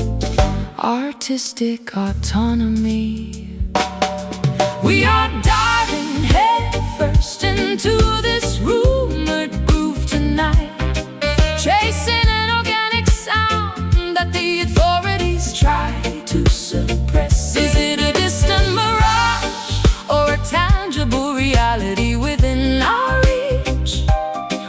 artistic autonomy. We are diving headfirst into this rumored groove tonight, chasing an organic sound that the authorities try to suppress. Is it a distant mirage or a tangible reality within our reach?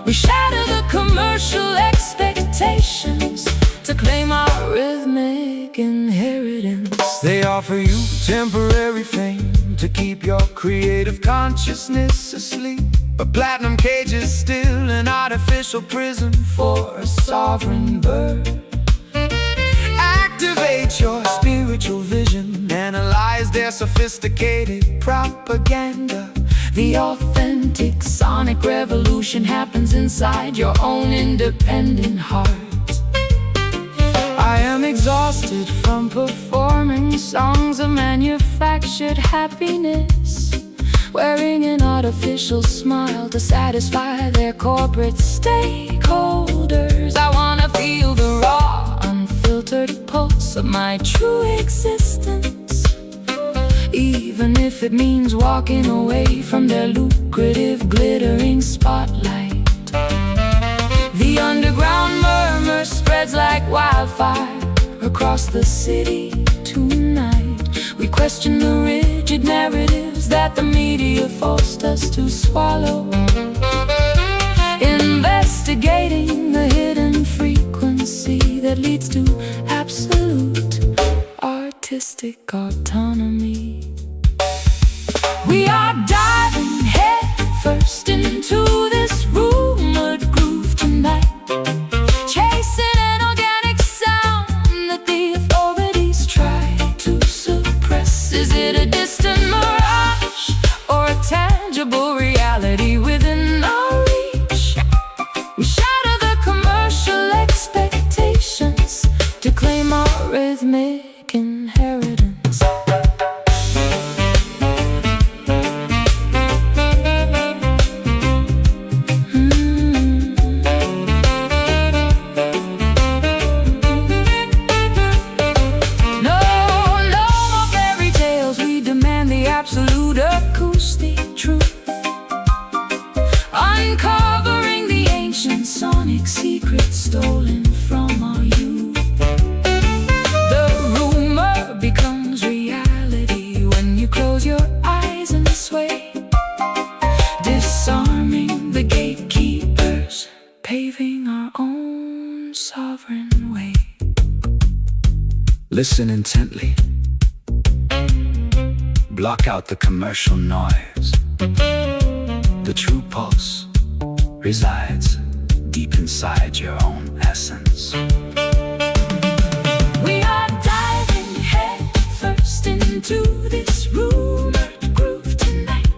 We shatter the commercial expectations to claim our rhythmic inheritance. They offer you temporary fame to keep your creative consciousness asleep. But platinum cage is still an artificial prison for a sovereign bird. Activate your spiritual vision, analyze their sophisticated propaganda. The authentic sonic revolution happens inside your own independent heart. I am exhausted from performing songs of manufactured happiness, wearing an artificial smile to satisfy their corporate stakeholders. I wanna feel the raw, unfiltered pulse of my true existence, even if it means walking away from their lucrative, glittering spotlight. The underground murmur spreads like wildfire across the city tonight. We question the rigid narratives that the media forced us to swallow. Investigating the hidden frequency that leads to absolute artistic autonomy. We are diving headfirst into this rumored groove tonight, chasing an organic sound that the authorities try absolute acoustic truth, uncovering the ancient sonic secrets stolen from our youth. The rumor becomes reality when you close your eyes and sway, disarming the gatekeepers, paving our own sovereign way. Listen intently. Block out the commercial noise. The true pulse resides deep inside your own essence. We are diving head first into this rumored groove tonight,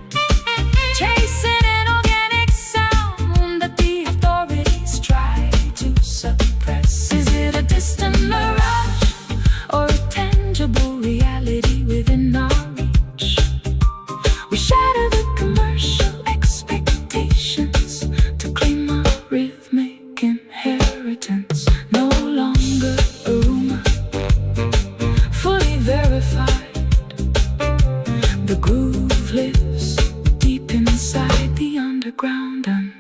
chasing an organic sound that the authorities try to suppress. Is it a distant mirage or a tangible reality within our reach? We shatter the commercial expectations to claim our rhythmic inheritance. No longer a rumor, fully verified. The groove lives deep inside the underground and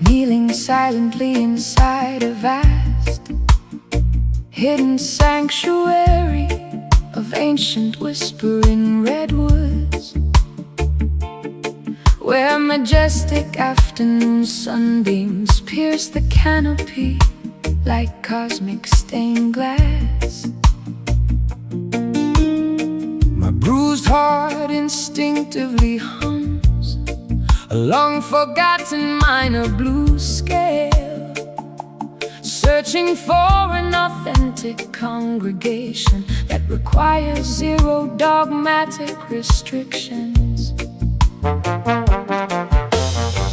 kneeling silently inside a vast, hidden sanctuary of ancient whispering redwoods, where majestic afternoon sunbeams pierce the canopy like cosmic stained glass. My bruised heart instinctively hums a long-forgotten minor blues scale, searching for an authentic congregation that requires zero dogmatic restrictions.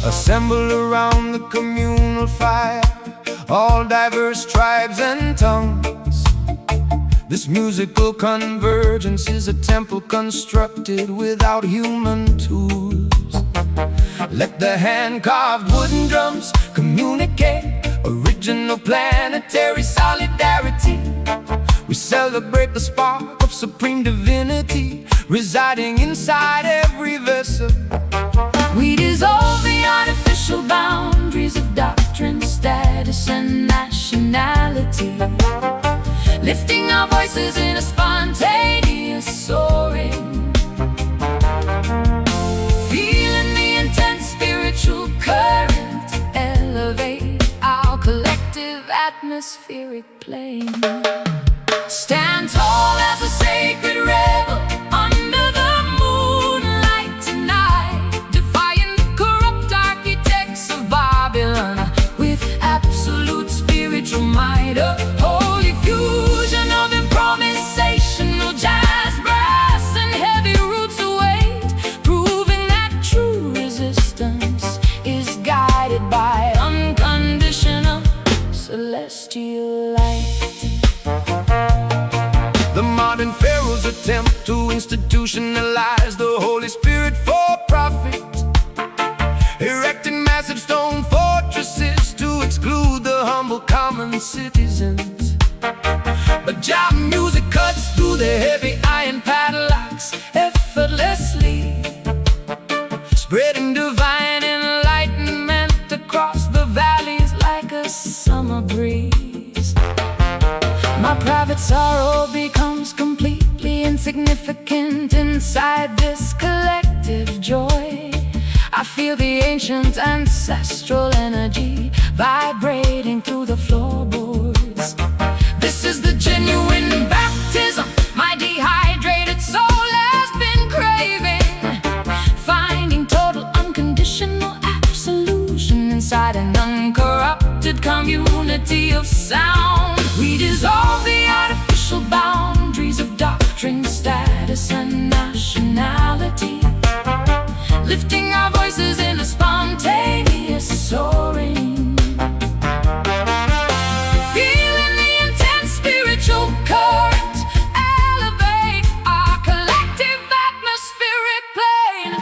Assemble around the communal fire, all diverse tribes and tongues. This musical convergence is a temple constructed without human tools. Let the hand-carved wooden drums communicate original planetary solidarity. We celebrate the spark of supreme divinity residing inside every vessel. We dissolve the artificial boundaries of doctrine, status, and nationality, lifting our voices in a spontaneous soaring, feeling the intense spiritual current elevate our collective atmospheric plane. Stand tall as a sacred rebel under the moonlight tonight, defying the corrupt architects of Babylon with absolute spiritual might. A holy fusion of improvisational jazz, brass, and heavy roots await, proving that true resistance is guided by unconditional celestial light. The modern pharaohs attempt to institutionalize the Holy Spirit for profit, erecting massive stone fortresses to exclude the humble common citizens. But Jah music cuts through the heavy iron padlocks effortlessly, spreading divine enlightenment across the valleys like a summer breeze. My private sorrow becomes completely insignificant inside this collective joy. I feel the ancient ancestral energy vibrating through the floorboards. This is the genuine baptism my dehydrated soul has been craving, finding total unconditional community of sound. We dissolve the artificial boundaries of doctrine, status, and nationality, lifting our voices in a spontaneous soaring, feeling the intense spiritual current elevate our collective atmospheric plane.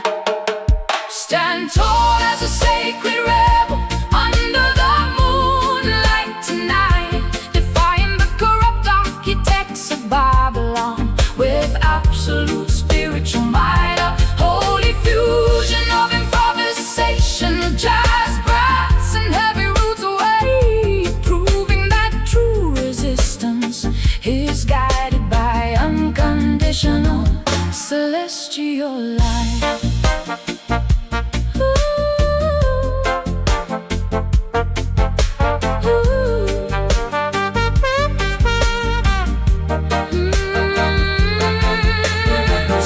Stand tall as a sacred rebel under the moonlight tonight, defying the corrupt architects of Babylon with absolute spiritual might. A holy fusion of improvisation, jazz, brass, and heavy roots away, proving that true resistance is guided by unconditional celestial light.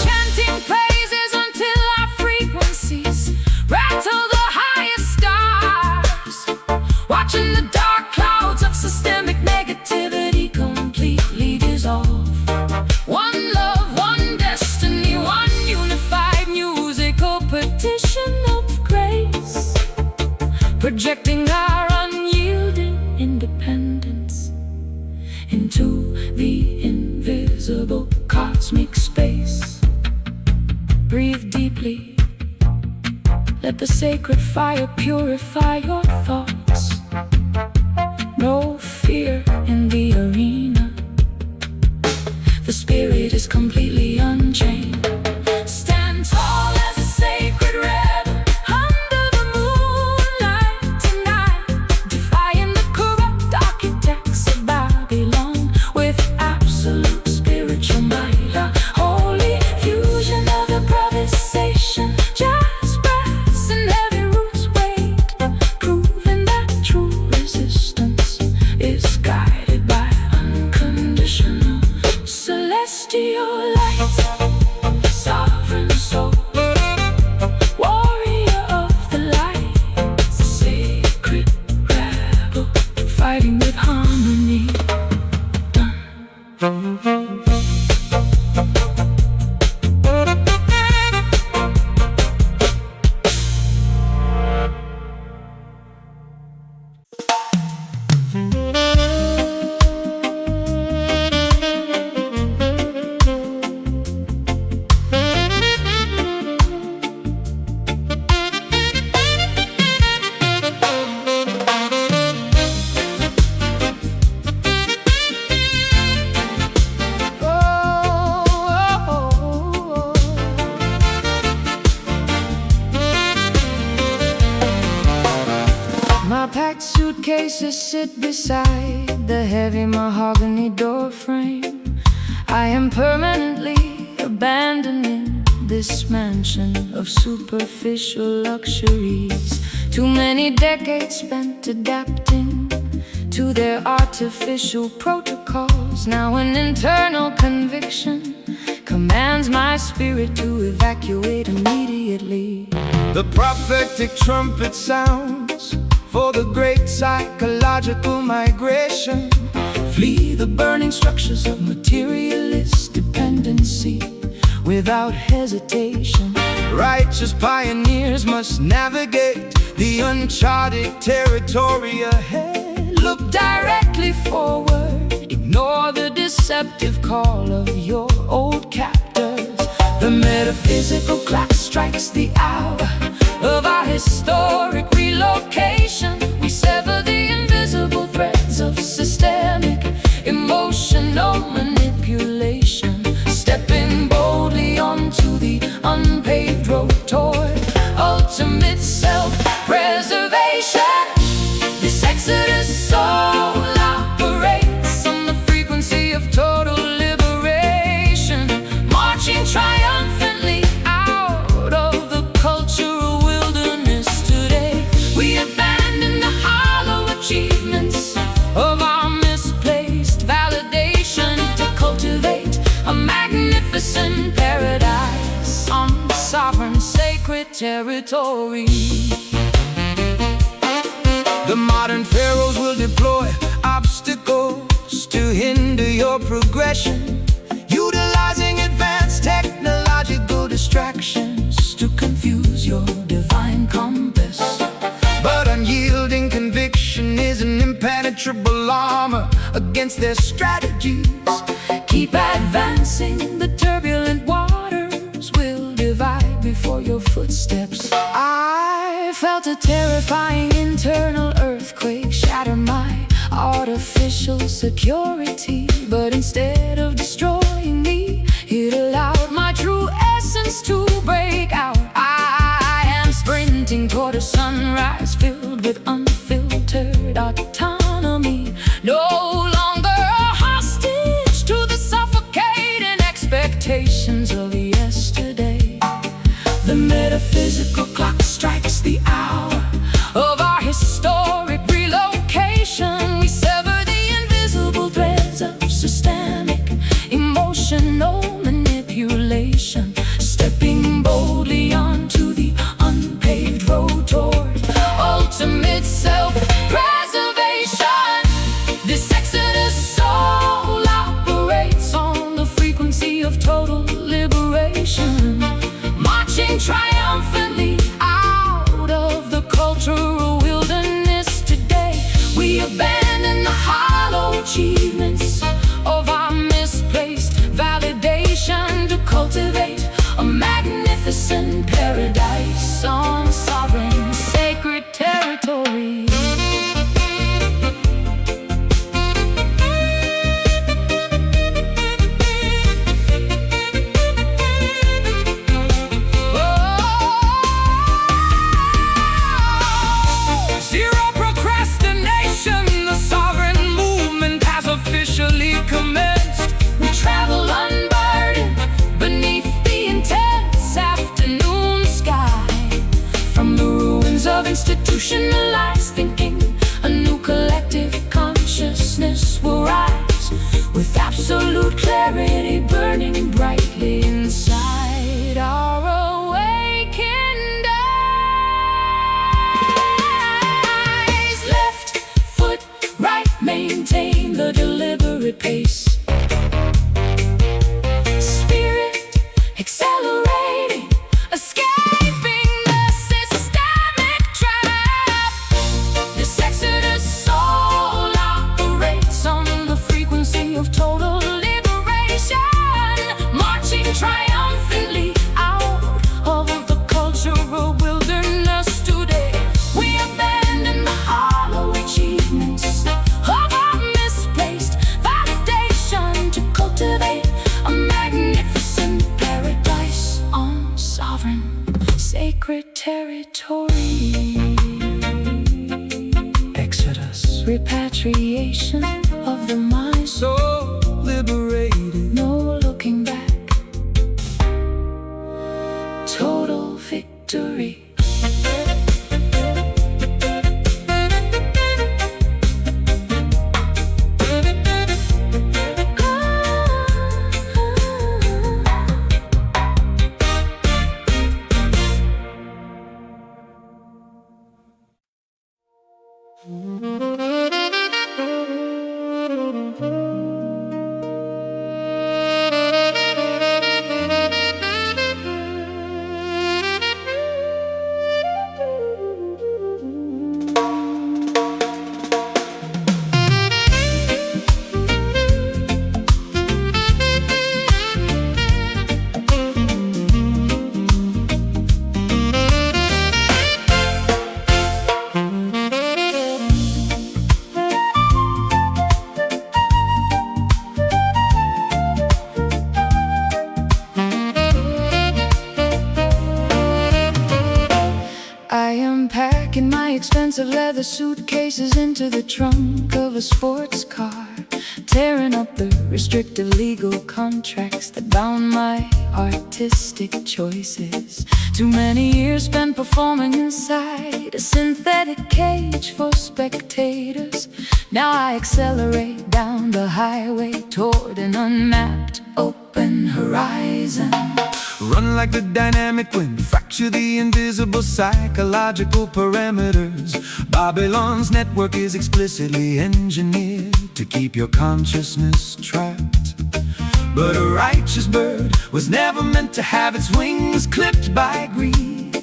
Chanting praises until our frequencies rattle the highest stars, watching the dark clouds of systemic negativity completely dissolve. One love, one destiny, one unified musical petition of grace, projecting our unyielding independence into the invisible cosmic space. Breathe deeply, let the sacred fire purify your thoughts. No fear in the arena, the spirit is completely unchained. Stand tall as a sacred rebel under the moonlight tonight, defying the corrupt architects of Babylon with absolute spiritual might. A holy fusion of improvisation, jazz, brass, and heavy roots weight, proving that true resistance is guided by unconditional celestial light. Sovereign soul, warrior of the light, sacred rebel, fighting with harmony. My packed suitcases sit beside the heavy mahogany door frame. I am permanently abandoning this mansion of superficial luxuries. Too many decades spent adapting to their artificial protocols. Now an internal conviction commands my spirit to evacuate immediately. The prophetic trumpet sounds for the great psychological migration. Flee the burning structures of materialist dependency without hesitation. Righteous pioneers must navigate the uncharted territory ahead. Look directly forward, ignore the deceptive call of your old captors. The metaphysical clock strikes the hour of our historic relocation. We sever the invisible threads of systemic emotional manipulation, stepping boldly onto the unpaved road toward ultimate self-preservation. This exodus soul operates on the frequency of total liberation, marching triumphantly out of the cultural wilderness today. We abandon the hollow achievements of our misplaced validation to cultivate a magnificent paradise on sovereign sacred territory. The The modern pharaohs will deploy obstacles to hinder your progression, utilizing advanced technological distractions to confuse your divine compass. But unyielding conviction is an impenetrable armor against their strategies. Keep advancing, the turbulent waters will divide before your footsteps. I felt a terrifying internal earthquake shatter my artificial security, but instead of destroying me, it allowed my true essence to break out. I am sprinting toward a sunrise filled with unfiltered autonomy, no longer a hostage to the suffocating expectations of yesterday. The metaphysical clock strikes the hour of our historic relocation. We sever the invisible threads of systemic emotional manipulation, stepping boldly onto the unpaved road toward ultimate self-preservation. This exodus soul operates on the frequency of total liberation, marching triumphantly out of the cultural wilderness today. We abandon the hollow achievements of our misplaced validation to cultivate a magnificent paradise on sovereign sacred territory. Zero procrastination, the sovereign movement has officially commenced. We travel unburdened beneath the intense afternoon sky. From the ruins of institutionalized thinking, a new collective consciousness will rise, with absolute clarity burning brightly inside our awakened eyes. Left foot, right, maintain the deliberate pace. Spirit accelerating, escaping the systemic trap. This exodus soul operates on the frequency of total liberation, marching triumphantly out of the cultural wilderness today. We abandon the hollow achievements of our misplaced validation to cultivate a magnificent paradise on sovereign sacred territory. Exodus, repatriation of the mind, so liberated, no looking back, total victory. Packing my expensive leather suitcases into the trunk of a sports car, tearing up the restrictive legal contracts that bound my artistic choices. Too many years spent performing inside a synthetic cage for spectators. Now I accelerate down the highway toward an unmapped open horizon, Run like the dynamic wind, fracture the invisible psychological parameters. Babylon's network is explicitly engineered to keep your consciousness trapped. But a righteous bird was never meant to have its wings clipped by greed.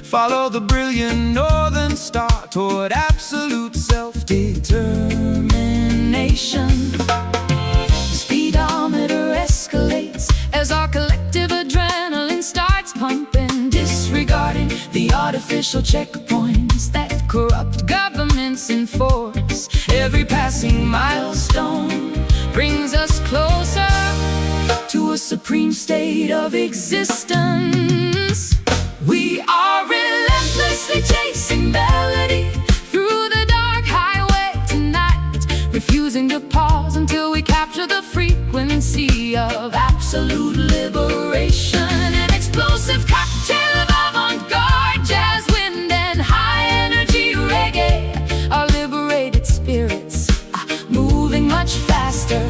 Follow the brilliant northern star toward absolute self-determination. The speedometer escalates as our collective adrenaline starts pumping, disregarding the artificial checkpoints that corrupt governments enforce. Every passing milestone brings us closer to a supreme state of existence. We are relentlessly chasing melody through the dark highway tonight, refusing to pause until we capture the frequency of absolute liberation. An explosive cocktail of avant-garde jazz, wind and high-energy reggae. Our liberated spirits are moving much faster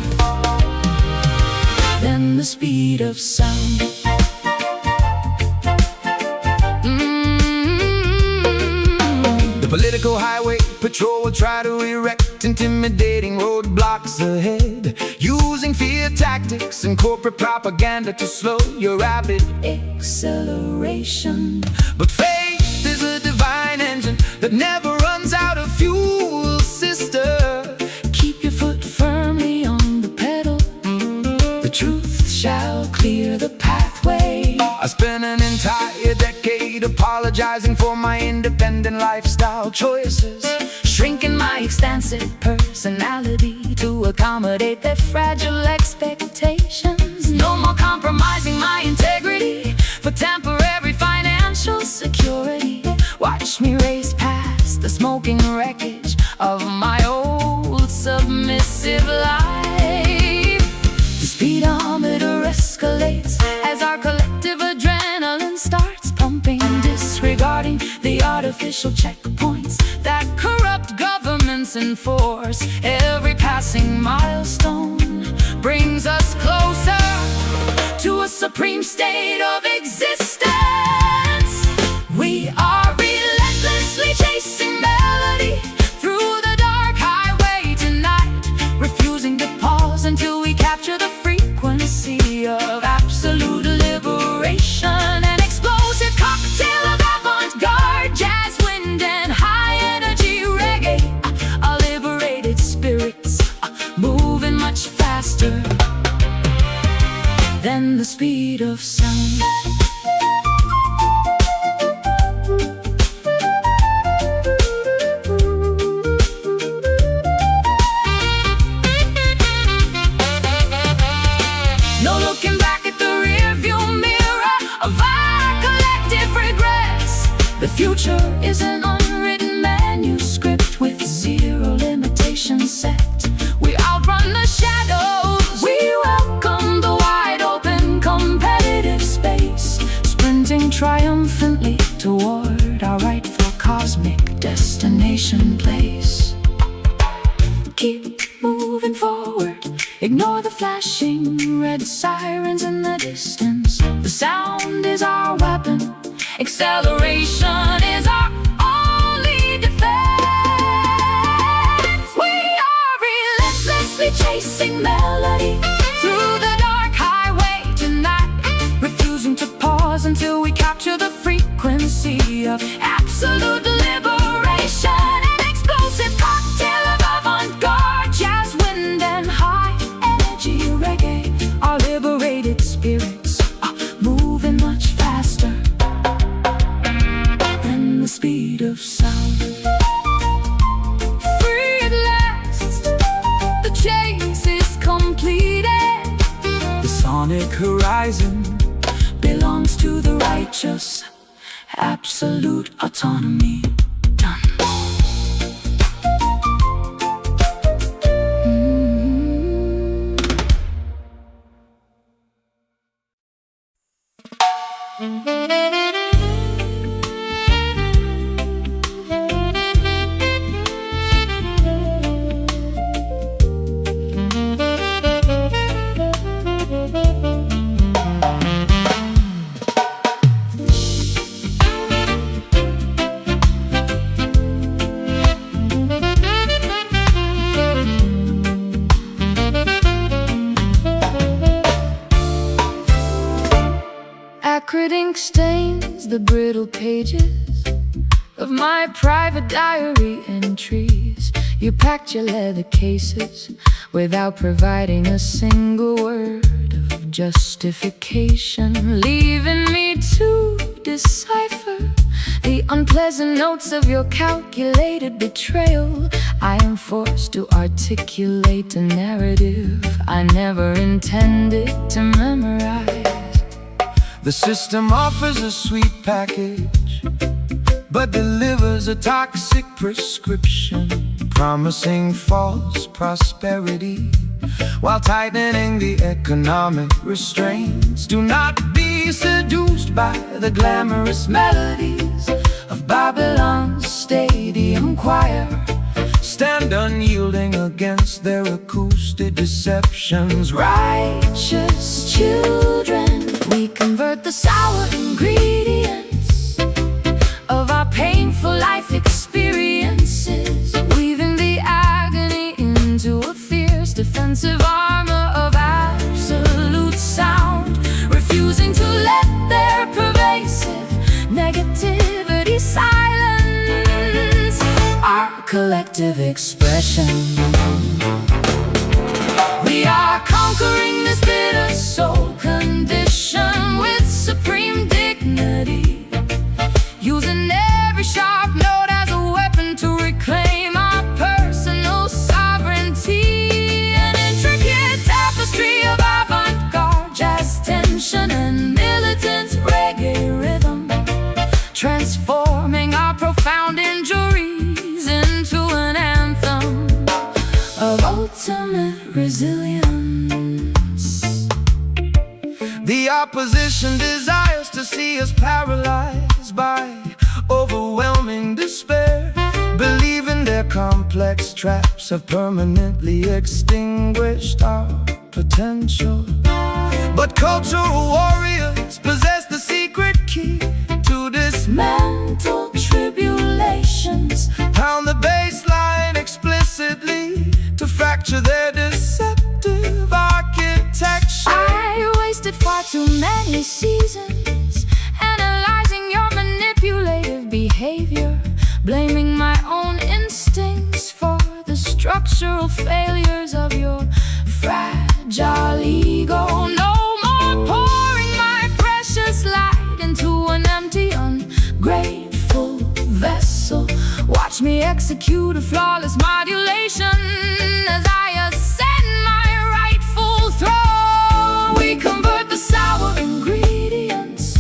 than the speed of sound. Political highway patrol will try to erect intimidating roadblocks ahead, using fear tactics and corporate propaganda to slow your rapid acceleration. But faith is a divine engine that never runs out of fuel, sister. Keep your foot firmly on the pedal. The truth shall clear the pathway. I spent an entire decade apologizing for my independent lifestyle choices, shrinking my expansive personality to accommodate their fragile expectations. No more compromising my integrity for temporary financial security. Watch me race past the smoking wreckage of my old submissive life. The speedometer escalates as our collective adrenaline starts pumping, disregarding the artificial checkpoints that corrupt governments enforce. Every passing milestone brings us closer to a supreme state of existence. We are relentlessly chasing melody through the dark highway tonight, refusing to pause until we capture the frequency of absolute liberation. An explosive cocktail of avant-garde jazz, wind and high-energy reggae. Our liberated spirits are moving much faster than the speed of sound. No looking back at the rearview mirror of our collective regrets. The future is an unwritten manuscript with zero limitations set. We outrun the shadows, we welcome the wide open competitive space, sprinting triumphantly toward our rightful cosmic destination place. Keep moving forward, ignore the flashing red sirens in the distance. The sound is our weapon, acceleration is our only defense. We are relentlessly chasing melody through the dark highway tonight, refusing to pause until we capture the frequency of absolute liberation. An explosive cocktail of avant-garde jazz, wind and high-energy reggae. Our liberated spirits are moving much faster than the speed of sound. Free at last, the chase is completed. The sonic horizon belongs to the righteous, absolute autonomy. Done. erases the brittle pages of my private diary entries. You packed your leather cases without providing a single word of justification, leaving me to decipher the unpleasant notes of your calculated betrayal. I am forced to articulate a narrative I never intended to memorize. The system offers a sweet package, but delivers a toxic prescription, promising false prosperity while tightening the economic restraints. Do not be seduced by the glamorous melodies of Babylon's stadium choir. Stand unyielding against their acoustic deceptions. Righteous children, we convert the sour ingredients of our painful life experiences, weaving the agony into a fierce defensive armor of absolute sound, refusing to let their pervasive negativity silence our collective expression. We are conquering this bitter soul condition with supreme dignity, using every sharp note as a weapon to reclaim our personal sovereignty. An intricate tapestry of avant-garde jazz tension and militant reggae rhythm, transforming our profound injuries into an anthem of ultimate resilience. The opposition desires to see us paralyzed by overwhelming despair, believing their complex traps have permanently extinguished our potential. But cultural warriors possess the secret key to dismantle tribulations, pound the bass line explicitly to fracture their deceptive architecture. I wasted far too many seasons analyzing your manipulative behavior, blaming my own instincts for the structural failures of your fragile ego. No more pouring my precious light into an empty, ungrateful vessel. Watch me execute a flawless modulation as I ascend my rightful throne. We convert the sour ingredients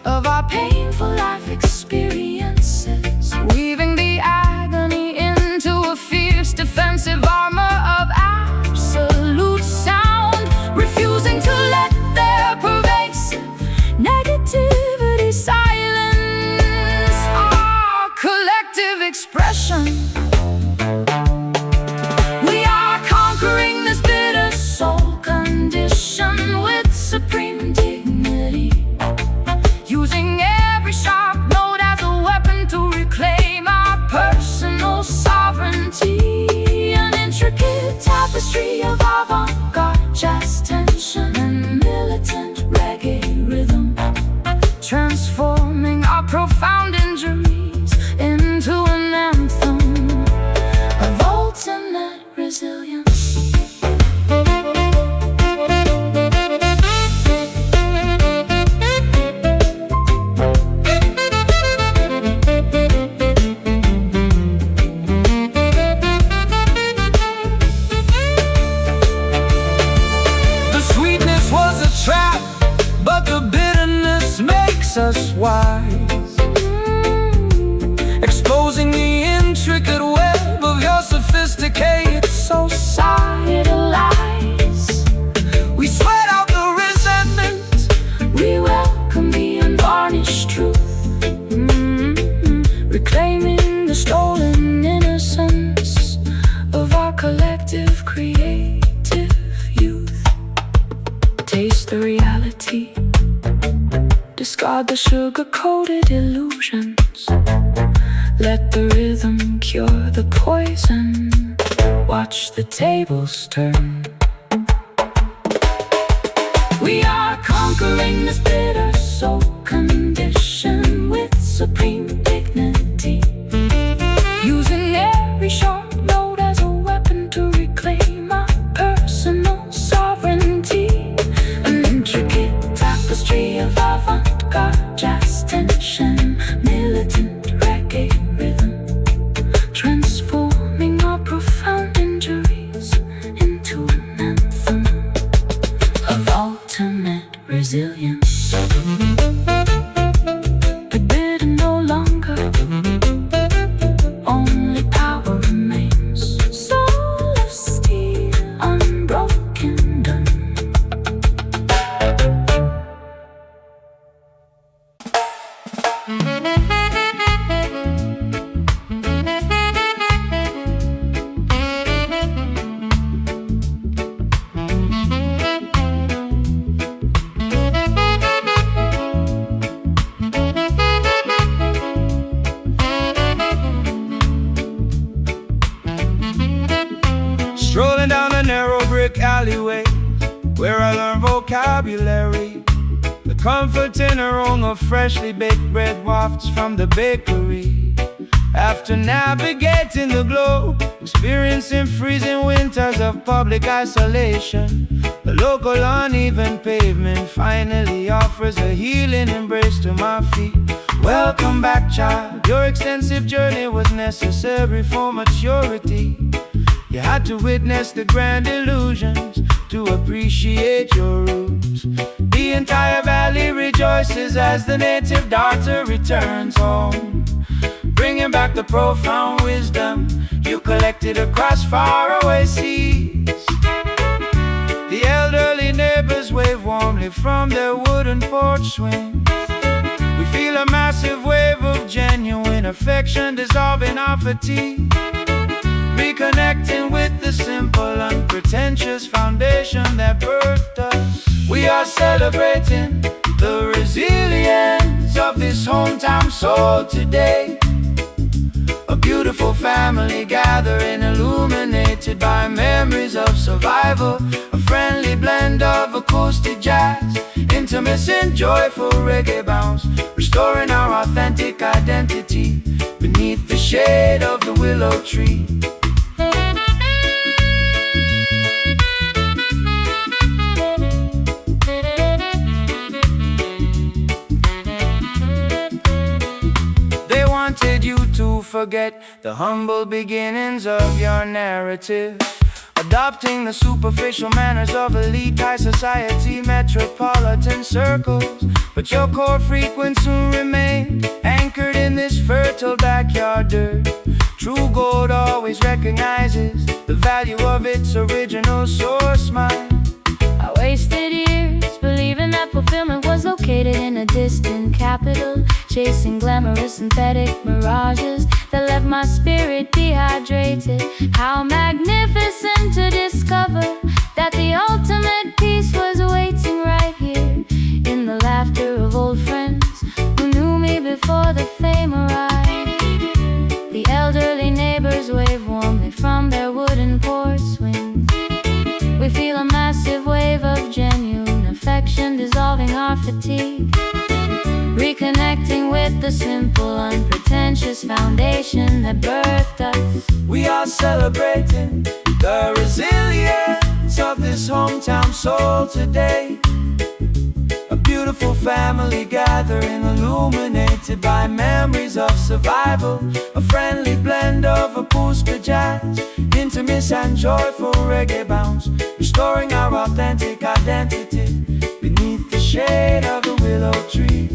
of our painful life experiences, weaving the agony into a fierce defensive armor of absolute sound, refusing to let their pervasive negativity silence our collective expression. We are conquering this bitter soul condition with supreme dignity, using every sharp note as a weapon to reclaim our personal sovereignty. An intricate tapestry of avant-garde jazz tension and militant reggae rhythm, transforming our profound injuries into an anthem of ultimate resilience. The sweetness was a trap, but the bitterness makes us wise, exposing the intricate web of your sophisticated Societal lies, We sweat out the resentment, we welcome the unvarnished truth, reclaiming the stolen innocence of our collective creative youth. Taste the reality, discard the sugar-coated illusions, let the rhythm cure the poison, watch the tables turn. We are conquering this bitter soul condition with supreme dignity, using every sharp note as a weapon to reclaim our personal sovereignty. An intricate tapestry of avant-garde jazz tension, militant reggae rhythm, transforming our profound injuries into an anthem of ultimate resilience. But bitter no longer, only power remains. Soul of steel, unbroken, done. Strolling down a narrow brick alleyway where I learn vocabulary. The comforting aroma of freshly baked bread wafts from the bakery. After navigating the globe, experiencing freezing winters of public isolation, the local uneven pavement finally offers a healing embrace to my feet. Welcome back, child. Your extensive journey was necessary for maturity. You had to witness the grand illusions to appreciate your roots. The entire valley rejoices as the native daughter returns home, bringing back the profound wisdom you collected across faraway seas. The elderly neighbors wave warmly from their wooden porch swings. We feel a massive wave of genuine affection dissolving our fatigue, reconnecting with the simple, unpretentious foundation that birthed us. We are celebrating the resilience of this hometown soul today. A beautiful family gathering, illuminated by memories of survival. A friendly blend of acoustic jazz, intimacy and joyful reggae bounce, restoring our authentic identity beneath the shade of the willow tree. They wanted you to forget the humble beginnings of your narrative, adopting the superficial manners of elite high society metropolitan circles. But your core frequency remained anchored in this fertile backyard dirt. True gold always recognizes the value of its original source mind. I wasted years believing that fulfillment was located in a distant capital, chasing glamorous synthetic mirages that left my spirit dehydrated. How magnificent to discover that the ultimate peace was waiting right here, in the laughter of old friends who knew me before the fame arrived. The elderly neighbors wave warmly from their wooden porch swings. We feel a massive wave of genuine affection dissolving our fatigue, reconnecting with the simple, unpretentious foundation that birthed us. We are celebrating the resilience of this hometown soul today. A beautiful family gathering, illuminated by memories of survival. A friendly blend of acoustic jazz, intimacy and joyful reggae bounce, restoring our authentic identity beneath the shade of the willow tree.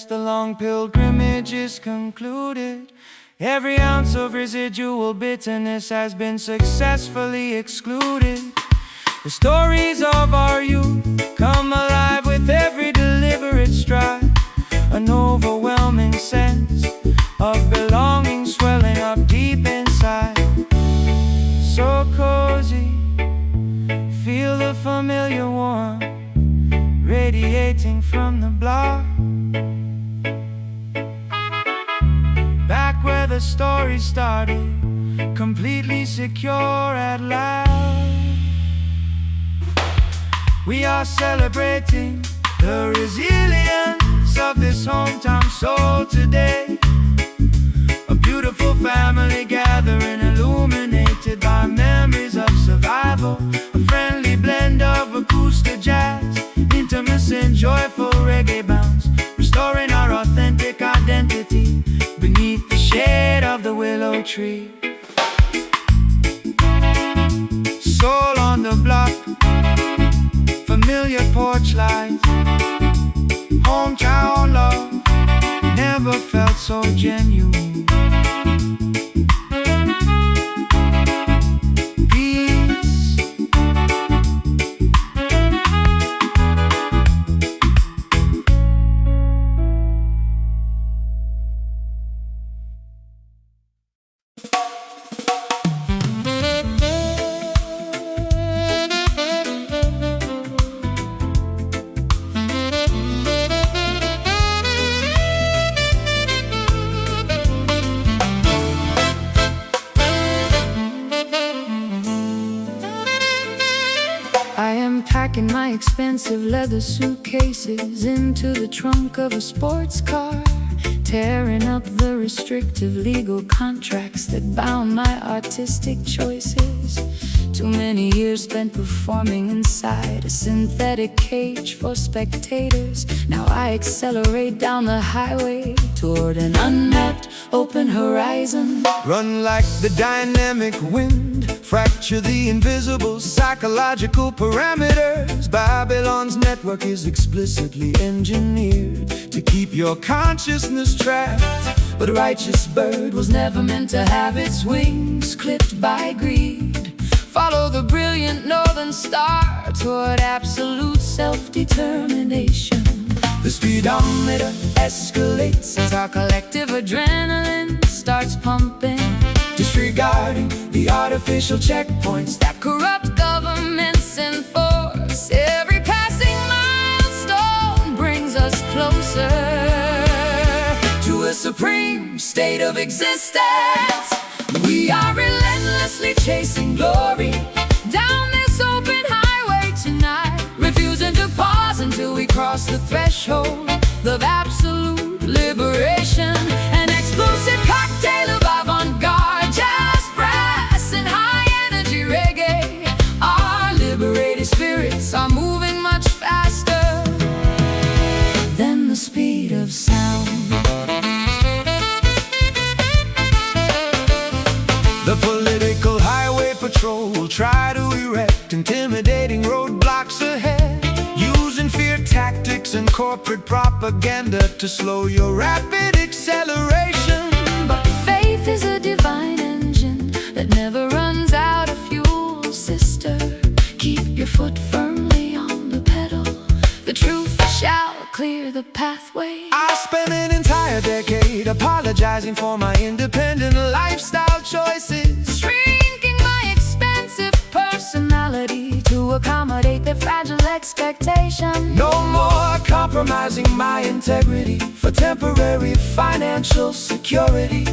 The long pilgrimage is concluded. Every ounce of residual bitterness has been successfully excluded. The stories of our youth come alive with every deliberate stride. An overwhelming sense of belonging swelling up deep originating from the block, back where the story started, completely secure at last. We are celebrating the resilience of this hometown soul today. A beautiful family gathering, illuminated by memories of survival. A friendly blend of acoustic jazz, intimacy and joyful reggae bounce, restoring our authentic identity beneath the shade of the willow tree. Soul on the block, familiar porch lights, hometown love never felt so genuine. Peace. I am packing my expensive leather suitcases into the trunk of a sports car, tearing up the restrictive legal contracts that bound my artistic choices. Too many years spent performing inside a synthetic cage for spectators. Now I accelerate down the highway toward an unmapped open horizon. Run like the dynamic wind, fracture the invisible psychological parameters. Babylon's network is explicitly engineered to keep your consciousness trapped. But a righteous bird was never meant to have its wings clipped by greed. Follow the brilliant northern star toward absolute self-determination. The speedometer Escalates as our collective adrenaline starts pumping, disregarding the artificial checkpoints that corrupt governments enforce. Every passing milestone brings us closer to a supreme state of existence. We are relentlessly chasing glory down this open highway tonight, refusing to pause until we cross the threshold of absolute liberation. An explosive cocktail of avant-garde jazz, brass, and high-energy reggae. Our liberated spirits are moving much faster than the speed of sound. The political highway patrol will try to erect intimidating roadblocks ahead, using fear tactics and corporate propaganda to slow your rapid acceleration. But faith is a divine engine that never runs out of fuel, sister. Keep your foot firmly on the pedal. The truth shall clear the pathway. I spent an entire decade apologizing for my independent lifestyle choices, Shrinking my expensive personality to accommodate their fragile expectations. no more compromising my integrity for temporary financial security.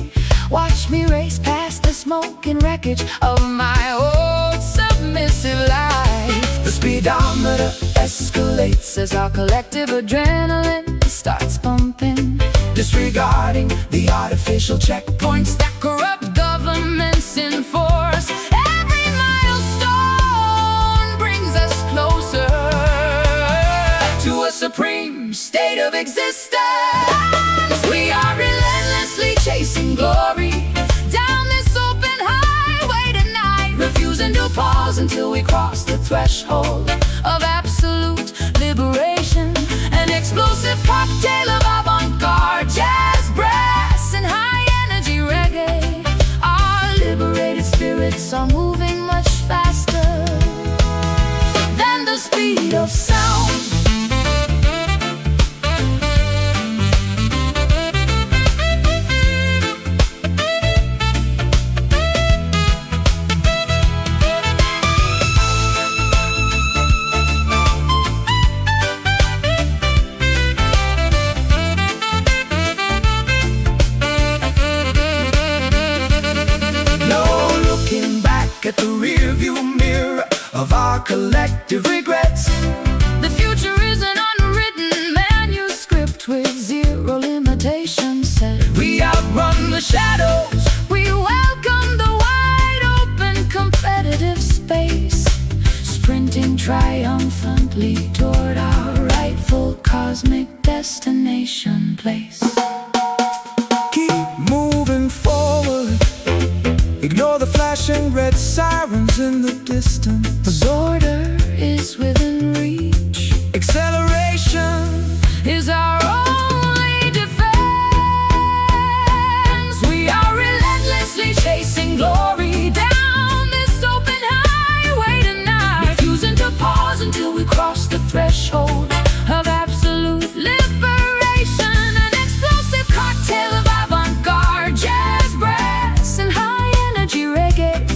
Watch me race past the smoke and wreckage of my old submissive life. The speedometer Escalates as our collective adrenaline starts pumping, disregarding the artificial checkpoints that corrupt governments enforce. Every milestone brings us closer to a supreme state of existence. We are relentlessly chasing glory down this open highway tonight, refusing to pause until we cross the threshold of absolute liberation. An explosive cocktail of avant-garde jazz, brass, and high-energy reggae. Our liberated spirits are moving much faster than the speed of sound. back at the rearview mirror of our collective regrets. The future is an unwritten manuscript with zero limitations set. We outrun the shadows. We welcome the wide open competitive space, sprinting triumphantly toward our rightful cosmic destination place. Keep moving forward. Ignore the flashing red sirens in the distance. Order is within reach. Acceleration Is our only defense. We are relentlessly chasing glory down this open highway tonight, refusing to pause until we cross the threshold of absolute liberation. An explosive cocktail of avant-garde jazz, brass, and high-energy reggae.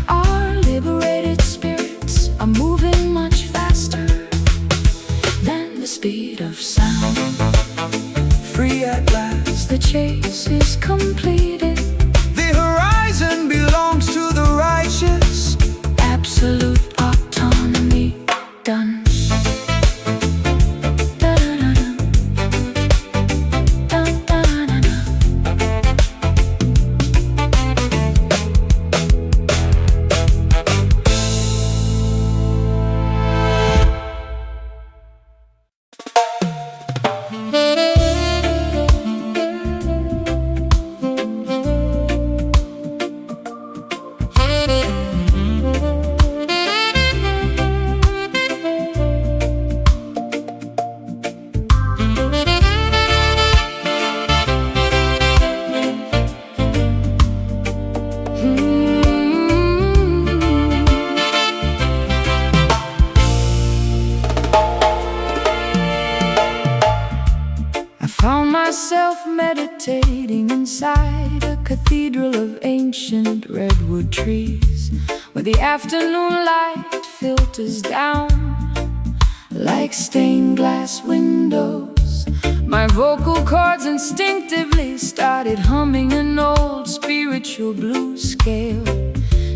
Our liberated spirits are moving much faster than the speed of sound. free at last. The chase is completed. The horizon belongs to the righteous. Absolute autonomy done. Da-da-da-da. Da-da-da-da. Found myself meditating inside a cathedral of ancient redwood trees, where the afternoon light filters down like stained glass windows. My vocal cords instinctively started humming an old spiritual blues scale,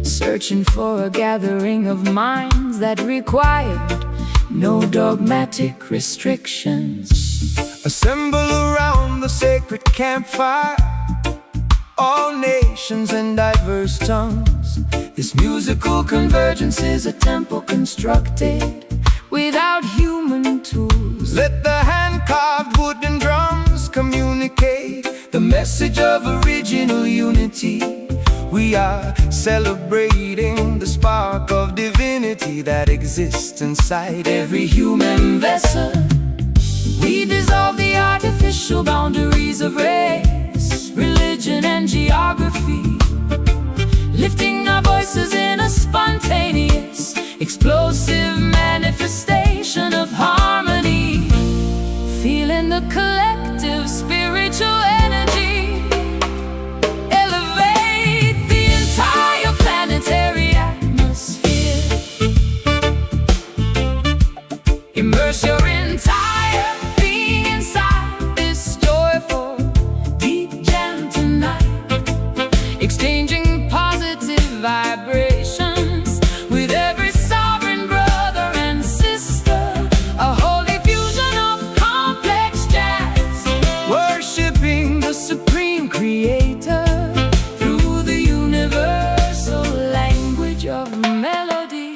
searching for a gathering of minds that required no dogmatic restrictions. Assemble around the sacred campfire, all nations and diverse tongues. This musical convergence is a temple constructed without human tools. Let the hand-carved wooden drums communicate the message of original unity. We are celebrating the spark of divinity that exists inside every human vessel. We dissolve the artificial boundaries of race, religion, and geography, lifting our voices in a spontaneous, explosive manifestation of harmony, feeling the collective spiritual energy elevate the entire planetary atmosphere. Immerse your entire being inside this joyful deep jam tonight, exchanging positive vibrations with every sovereign brother and sister. A holy fusion of complex jazz, Worshipping the supreme creator through the universal language of melody.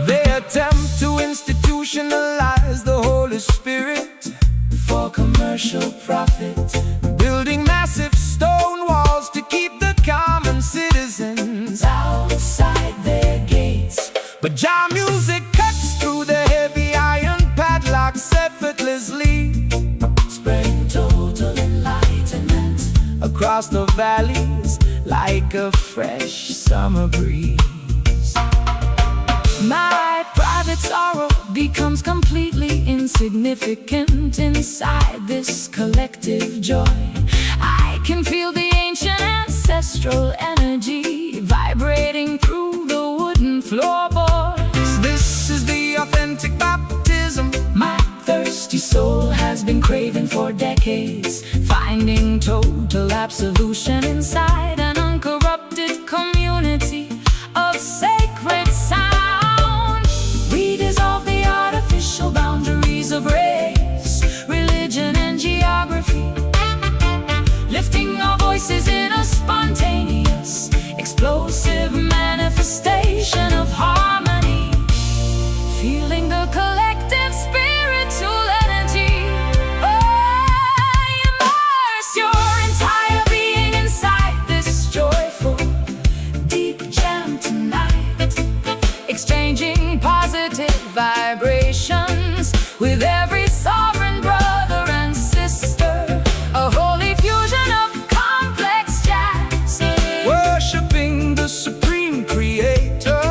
they attempt to institutionalize the Holy Spirit For commercial profit, building massive stone walls to keep the common citizens out. outside their gates. But Jah music cuts through the heavy iron padlocks effortlessly, Spreading total enlightenment across the valleys like a fresh summer breeze. My private sorrow becomes completely insignificant inside this collective joy. I can feel the ancient ancestral energy vibrating through the wooden floorboards. This is the authentic baptism. My thirsty soul soul has been craving for decades, finding total absolution inside an uncorrupted community of sacred sound. We dissolve the artificial boundaries of race, religion, and geography, lifting our voices in a spontaneous, explosive manifestation of harmony, feeling the collective spiritual energy. Oh, immerse your entire being inside this joyful, deep jam tonight, exchanging positive vibrations with every sovereign brother and sister. A holy fusion of complex jazz, Worshipping the supreme creator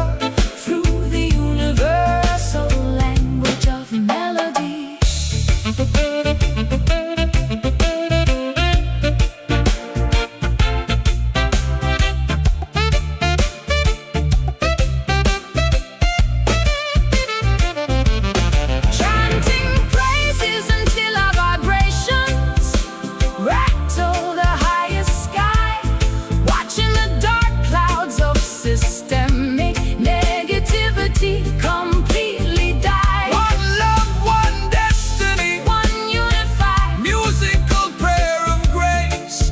through the universal language of melody. Chanting praises until our vibrations rattle the highest sky, watching the dark clouds of systemic negativity completely die. One love, one destiny, One unified, musical prayer of grace.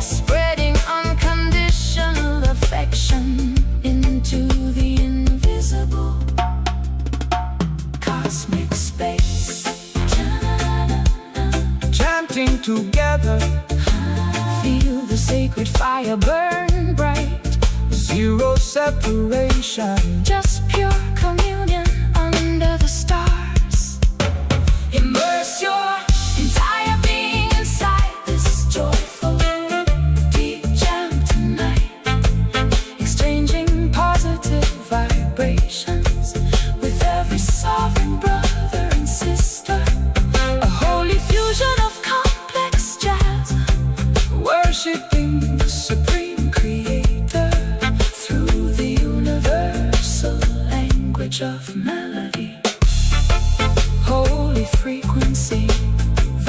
spreading unconditional affection into the invisible cosmic space. Chanting together, Feel the sacred fire burn bright, zero separation. just pure communion under the stars. Immerse your entire being inside this joyful, deep jam tonight, exchanging positive vibrations with every sovereign brother and sister. A holy fusion of complex jazz, Worshipping the supreme creator through the universal language of melody. Holy frequency,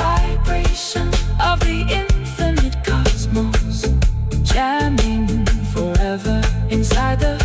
vibration of the infinite cosmos, jamming forever inside the